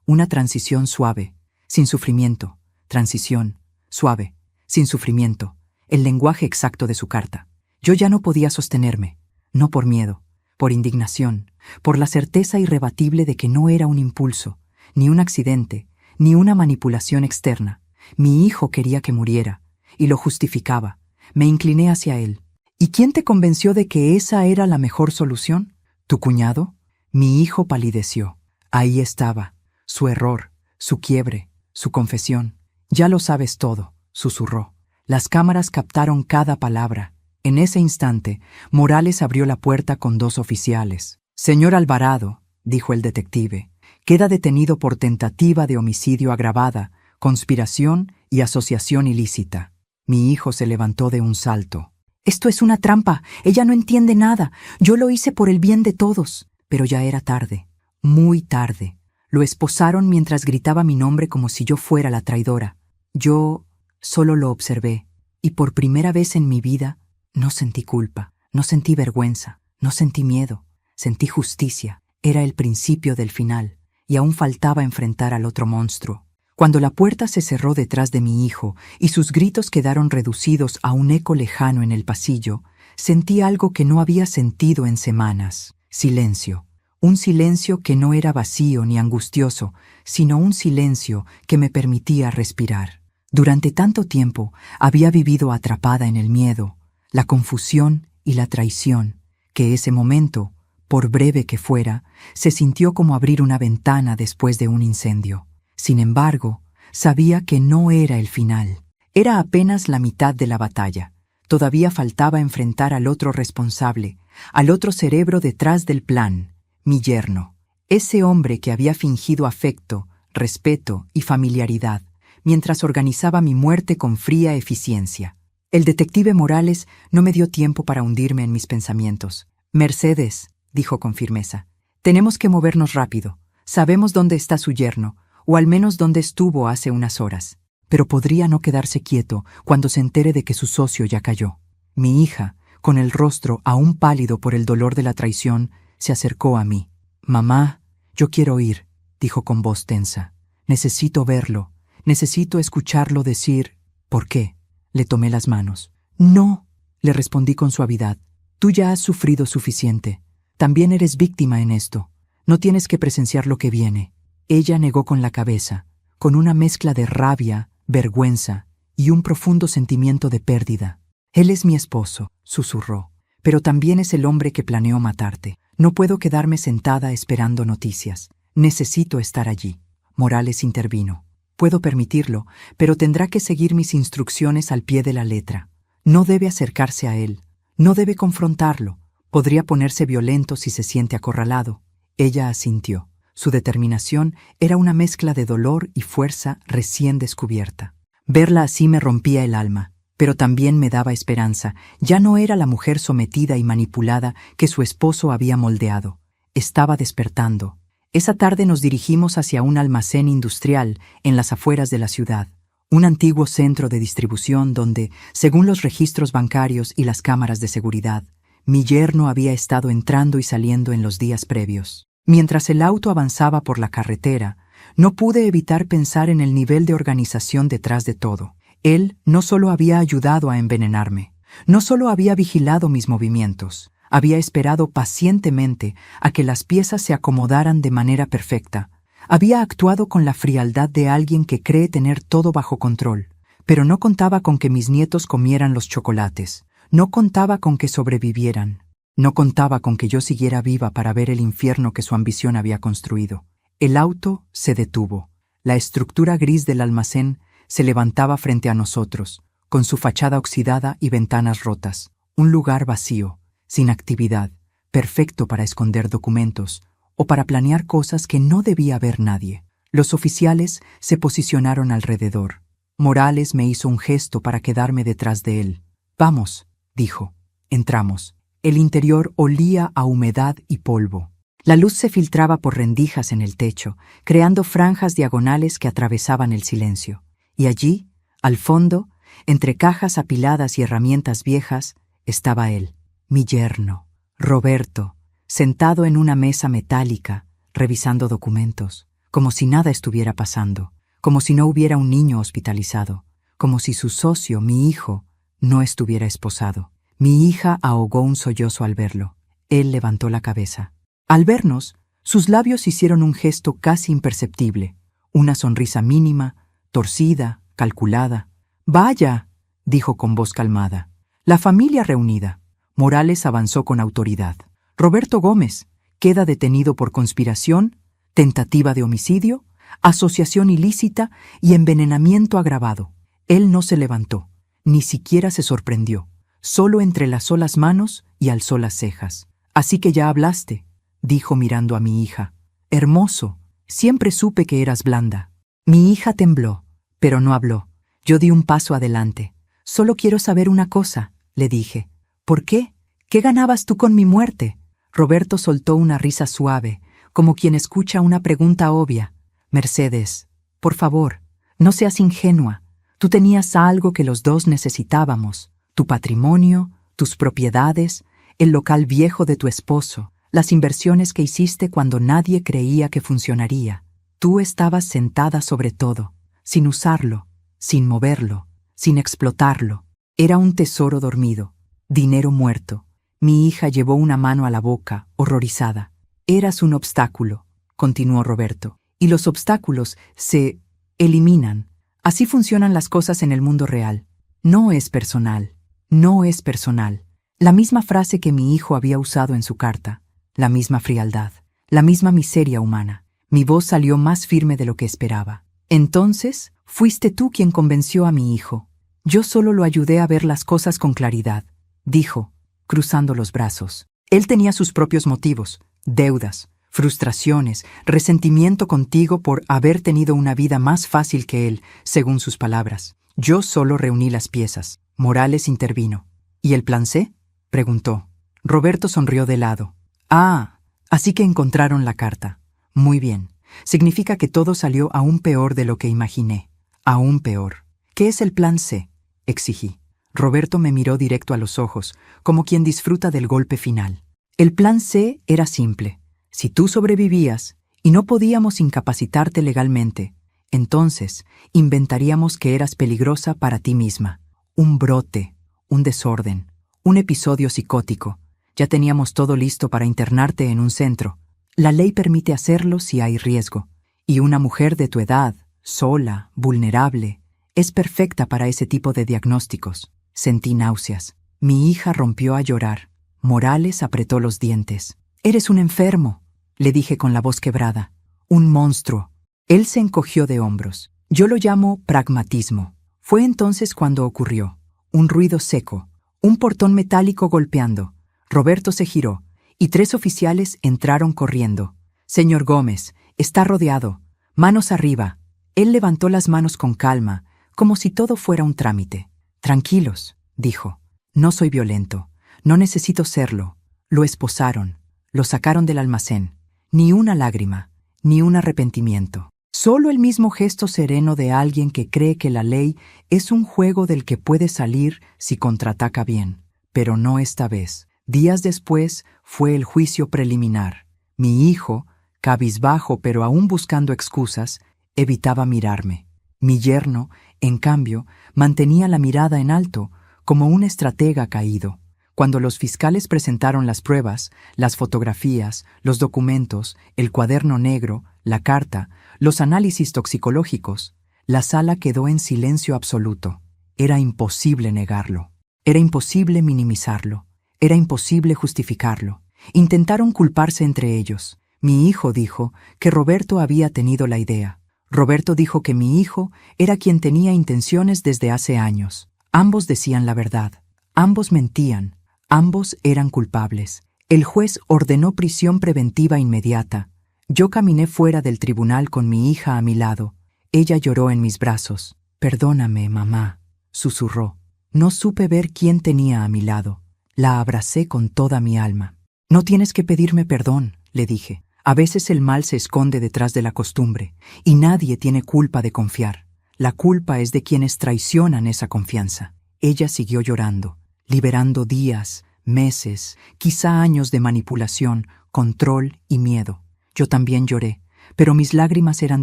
una transición suave, sin sufrimiento. Transición, suave, sin sufrimiento. El lenguaje exacto de su carta. Yo ya no podía sostenerme. No por miedo, por indignación, por la certeza irrebatible de que no era un impulso, ni un accidente, ni una manipulación externa. Mi hijo quería que muriera, y lo justificaba. Me incliné hacia él. ¿Y quién te convenció de que esa era la mejor solución? ¿Tu cuñado? Mi hijo palideció. Ahí estaba, su error, su quiebre, su confesión. Ya lo sabes todo, susurró. Las cámaras captaron cada palabra. En ese instante, Morales abrió la puerta con 2 oficiales. Señor Alvarado, dijo el detective, queda detenido por tentativa de homicidio agravada, conspiración y asociación ilícita. Mi hijo se levantó de un salto. Esto es una trampa. Ella no entiende nada. Yo lo hice por el bien de todos. Pero ya era tarde. Muy tarde. Lo esposaron mientras gritaba mi nombre como si yo fuera la traidora. Yo solo lo observé, y por primera vez en mi vida no sentí culpa, no sentí vergüenza, no sentí miedo, sentí justicia. Era el principio del final, y aún faltaba enfrentar al otro monstruo. Cuando la puerta se cerró detrás de mi hijo y sus gritos quedaron reducidos a un eco lejano en el pasillo, sentí algo que no había sentido en semanas: silencio. Un silencio que no era vacío ni angustioso, sino un silencio que me permitía respirar. Durante tanto tiempo había vivido atrapada en el miedo, la confusión y la traición, que ese momento, por breve que fuera, se sintió como abrir una ventana después de un incendio. Sin embargo, sabía que no era el final. Era apenas la mitad de la batalla. Todavía faltaba enfrentar al otro responsable, al otro cerebro detrás del plan, mi yerno. Ese hombre que había fingido afecto, respeto y familiaridad, mientras organizaba mi muerte con fría eficiencia. El detective Morales no me dio tiempo para hundirme en mis pensamientos. «Mercedes», dijo con firmeza, «tenemos que movernos rápido. Sabemos dónde está su yerno, o al menos dónde estuvo hace unas horas. Pero podría no quedarse quieto cuando se entere de que su socio ya cayó». Mi hija, con el rostro aún pálido por el dolor de la traición, se acercó a mí. «Mamá, yo quiero ir», dijo con voz tensa. «Necesito verlo. Necesito escucharlo decir». «¿Por qué?». Le tomé las manos. «No», le respondí con suavidad. «Tú ya has sufrido suficiente. También eres víctima en esto. No tienes que presenciar lo que viene». Ella negó con la cabeza, con una mezcla de rabia, vergüenza y un profundo sentimiento de pérdida. «Él es mi esposo», susurró, «pero también es el hombre que planeó matarte. No puedo quedarme sentada esperando noticias. Necesito estar allí». Morales intervino. «Puedo permitirlo, pero tendrá que seguir mis instrucciones al pie de la letra. No debe acercarse a él. No debe confrontarlo. Podría ponerse violento si se siente acorralado». Ella asintió. Su determinación era una mezcla de dolor y fuerza recién descubierta. Verla así me rompía el alma, pero también me daba esperanza. Ya no era la mujer sometida y manipulada que su esposo había moldeado. Estaba despertando. Esa tarde nos dirigimos hacia un almacén industrial en las afueras de la ciudad, un antiguo centro de distribución donde, según los registros bancarios y las cámaras de seguridad, mi yerno había estado entrando y saliendo en los días previos. Mientras el auto avanzaba por la carretera, no pude evitar pensar en el nivel de organización detrás de todo. Él no solo había ayudado a envenenarme, no solo había vigilado mis movimientos, había esperado pacientemente a que las piezas se acomodaran de manera perfecta. Había actuado con la frialdad de alguien que cree tener todo bajo control, pero no contaba con que mis nietos comieran los chocolates, no contaba con que sobrevivieran. No contaba con que yo siguiera viva para ver el infierno que su ambición había construido. El auto se detuvo. La estructura gris del almacén se levantaba frente a nosotros, con su fachada oxidada y ventanas rotas. Un lugar vacío, sin actividad, perfecto para esconder documentos o para planear cosas que no debía ver nadie. Los oficiales se posicionaron alrededor. Morales me hizo un gesto para quedarme detrás de él. «Vamos», dijo. Entramos. El interior olía a humedad y polvo. La luz se filtraba por rendijas en el techo, creando franjas diagonales que atravesaban el silencio. Y allí, al fondo, entre cajas apiladas y herramientas viejas, estaba él, mi yerno, Roberto, sentado en una mesa metálica, revisando documentos, como si nada estuviera pasando, como si no hubiera un niño hospitalizado, como si su socio, mi hijo, no estuviera esposado. Mi hija ahogó un sollozo al verlo. Él levantó la cabeza. Al vernos, sus labios hicieron un gesto casi imperceptible, una sonrisa mínima, torcida, calculada. «Vaya», dijo con voz calmada. «La familia reunida». Morales avanzó con autoridad. «Roberto Gómez queda detenido por conspiración, tentativa de homicidio, asociación ilícita y envenenamiento agravado». Él no se levantó, ni siquiera se sorprendió. Solo entrelazó las manos y alzó las cejas. «Así que ya hablaste», dijo mirando a mi hija. «Hermoso, siempre supe que eras blanda». Mi hija tembló, pero no habló. Yo di un paso adelante. «Solo quiero saber una cosa», le dije. «¿Por qué? ¿Qué ganabas tú con mi muerte?». Roberto soltó una risa suave, como quien escucha una pregunta obvia. Mercedes, por favor, no seas ingenua. Tú tenías algo que los dos necesitábamos: tu patrimonio, tus propiedades, el local viejo de tu esposo, las inversiones que hiciste cuando nadie creía que funcionaría. Tú estabas sentada sobre todo, sin usarlo, sin moverlo, sin explotarlo. Era un tesoro dormido, dinero muerto. Mi hija llevó una mano a la boca, horrorizada. Eras un obstáculo, continuó Roberto, y los obstáculos se eliminan. Así funcionan las cosas en el mundo real. No es personal, no es personal. La misma frase que mi hijo había usado en su carta, la misma frialdad, la misma miseria humana. Mi voz salió más firme de lo que esperaba. Entonces, fuiste tú quien convenció a mi hijo. Yo solo lo ayudé a ver las cosas con claridad, dijo, cruzando los brazos. Él tenía sus propios motivos, deudas, frustraciones, resentimiento contigo por haber tenido una vida más fácil que él, según sus palabras. Yo solo reuní las piezas. Morales intervino. ¿Y el plan C?, preguntó. Roberto sonrió de lado. Ah, así que encontraron la carta. Muy bien. Significa que todo salió aún peor de lo que imaginé. Aún peor. ¿Qué es el plan C?, exigí. Roberto me miró directo a los ojos, como quien disfruta del golpe final. El plan C era simple. Si tú sobrevivías y no podíamos incapacitarte legalmente, entonces inventaríamos que eras peligrosa para ti misma. Un brote, un desorden, un episodio psicótico. Ya teníamos todo listo para internarte en un centro. La ley permite hacerlo si hay riesgo. Y una mujer de tu edad, sola, vulnerable, es perfecta para ese tipo de diagnósticos. Sentí náuseas. Mi hija rompió a llorar. Morales apretó los dientes. «Eres un enfermo», le dije con la voz quebrada. «Un monstruo». Él se encogió de hombros. Yo lo llamo pragmatismo. Fue entonces cuando ocurrió. Un ruido seco, un portón metálico golpeando. Roberto se giró, y 3 oficiales entraron corriendo. «Señor Gómez, está rodeado. Manos arriba». Él levantó las manos con calma, como si todo fuera un trámite. «Tranquilos», dijo. «No soy violento. No necesito serlo». Lo esposaron. Lo sacaron del almacén. Ni una lágrima, ni un arrepentimiento. Solo el mismo gesto sereno de alguien que cree que la ley es un juego del que puede salir si contraataca bien. Pero no esta vez. Días después fue el juicio preliminar. Mi hijo, cabizbajo pero aún buscando excusas, evitaba mirarme. Mi yerno, en cambio, mantenía la mirada en alto, como un estratega caído. Cuando los fiscales presentaron las pruebas, las fotografías, los documentos, el cuaderno negro, la carta, los análisis toxicológicos, la sala quedó en silencio absoluto. Era imposible negarlo. Era imposible minimizarlo. Era imposible justificarlo. Intentaron culparse entre ellos. Mi hijo dijo que Roberto había tenido la idea. Roberto dijo que mi hijo era quien tenía intenciones desde hace años. Ambos decían la verdad. Ambos mentían. Ambos eran culpables. El juez ordenó prisión preventiva inmediata. Yo caminé fuera del tribunal con mi hija a mi lado. Ella lloró en mis brazos. «Perdóname, mamá», susurró. No supe ver quién tenía a mi lado. La abracé con toda mi alma. «No tienes que pedirme perdón», le dije. «A veces el mal se esconde detrás de la costumbre, y nadie tiene culpa de confiar. La culpa es de quienes traicionan esa confianza». Ella siguió llorando, liberando días, meses, quizá años de manipulación, control y miedo. Yo también lloré, pero mis lágrimas eran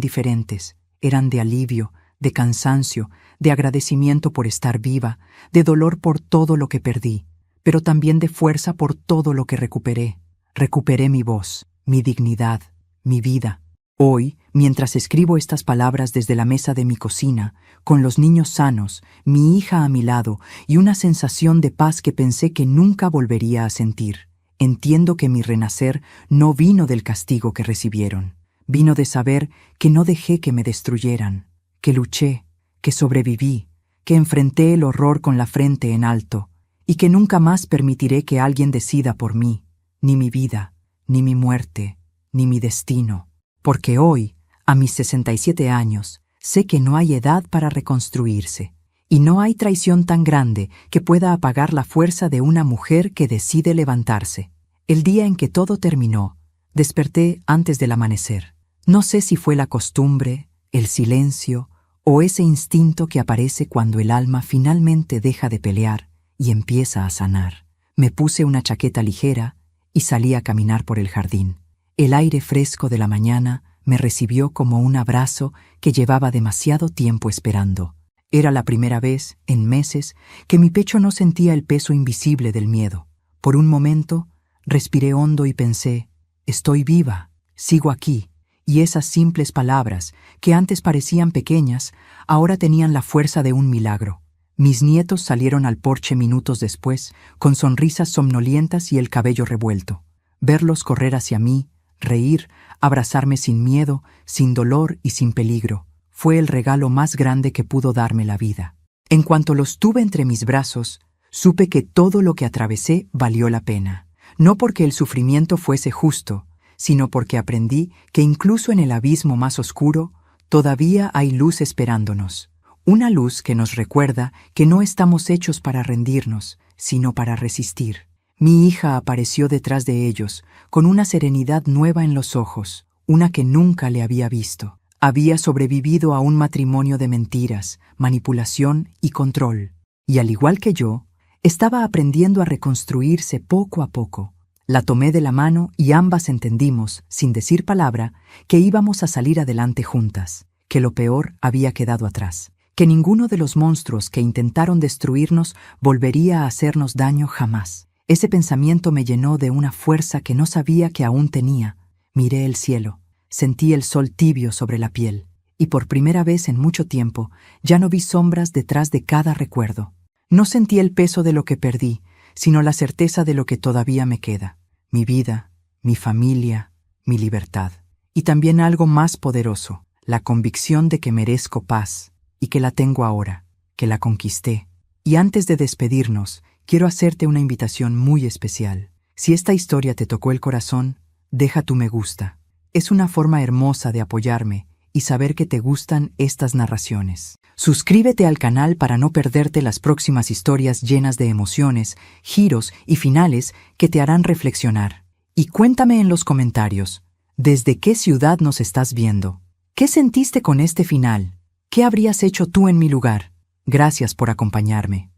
diferentes. Eran de alivio, de cansancio, de agradecimiento por estar viva, de dolor por todo lo que perdí, pero también de fuerza por todo lo que recuperé. Recuperé mi voz, mi dignidad, mi vida. Hoy, mientras escribo estas palabras desde la mesa de mi cocina, con los niños sanos, mi hija a mi lado y una sensación de paz que pensé que nunca volvería a sentir, entiendo que mi renacer no vino del castigo que recibieron. Vino de saber que no dejé que me destruyeran, que luché, que sobreviví, que enfrenté el horror con la frente en alto, y que nunca más permitiré que alguien decida por mí, ni mi vida, ni mi muerte, ni mi destino. Porque hoy, a mis 67 años, sé que no hay edad para reconstruirse, y no hay traición tan grande que pueda apagar la fuerza de una mujer que decide levantarse. El día en que todo terminó, Desperté antes del amanecer. No sé si fue la costumbre, el silencio o ese instinto que aparece cuando el alma finalmente deja de pelear y empieza a sanar. Me puse una chaqueta ligera y salí a caminar por el jardín. El aire fresco de la mañana me recibió como un abrazo que llevaba demasiado tiempo esperando. Era la primera vez, en meses, que mi pecho no sentía el peso invisible del miedo. Por un momento, respiré hondo y pensé, estoy viva, sigo aquí. Y esas simples palabras, que antes parecían pequeñas, ahora tenían la fuerza de un milagro. Mis nietos salieron al porche minutos después, con sonrisas somnolientas y el cabello revuelto. Verlos correr hacia mí, reír, abrazarme sin miedo, sin dolor y sin peligro, fue el regalo más grande que pudo darme la vida. En cuanto los tuve entre mis brazos, supe que todo lo que atravesé valió la pena. No porque el sufrimiento fuese justo, sino porque aprendí que incluso en el abismo más oscuro, todavía hay luz esperándonos. Una luz que nos recuerda que no estamos hechos para rendirnos, sino para resistir. Mi hija apareció detrás de ellos, con una serenidad nueva en los ojos, una que nunca le había visto. Había sobrevivido a un matrimonio de mentiras, manipulación y control. Y al igual que yo, estaba aprendiendo a reconstruirse poco a poco. La tomé de la mano y ambas entendimos, sin decir palabra, que íbamos a salir adelante juntas, que lo peor había quedado atrás, que ninguno de los monstruos que intentaron destruirnos volvería a hacernos daño jamás. Ese pensamiento me llenó de una fuerza que no sabía que aún tenía. Miré el cielo, sentí el sol tibio sobre la piel, y por primera vez en mucho tiempo ya no vi sombras detrás de cada recuerdo. No sentí el peso de lo que perdí, sino la certeza de lo que todavía me queda. Mi vida, mi familia, mi libertad. Y también algo más poderoso, la convicción de que merezco paz, y que la tengo ahora, que la conquisté. Y antes de despedirnos, quiero hacerte una invitación muy especial. Si esta historia te tocó el corazón, deja tu me gusta. Es una forma hermosa de apoyarme y saber que te gustan estas narraciones. Suscríbete al canal para no perderte las próximas historias llenas de emociones, giros y finales que te harán reflexionar. Y cuéntame en los comentarios, ¿desde qué ciudad nos estás viendo? ¿Qué sentiste con este final? ¿Qué habrías hecho tú en mi lugar? Gracias por acompañarme.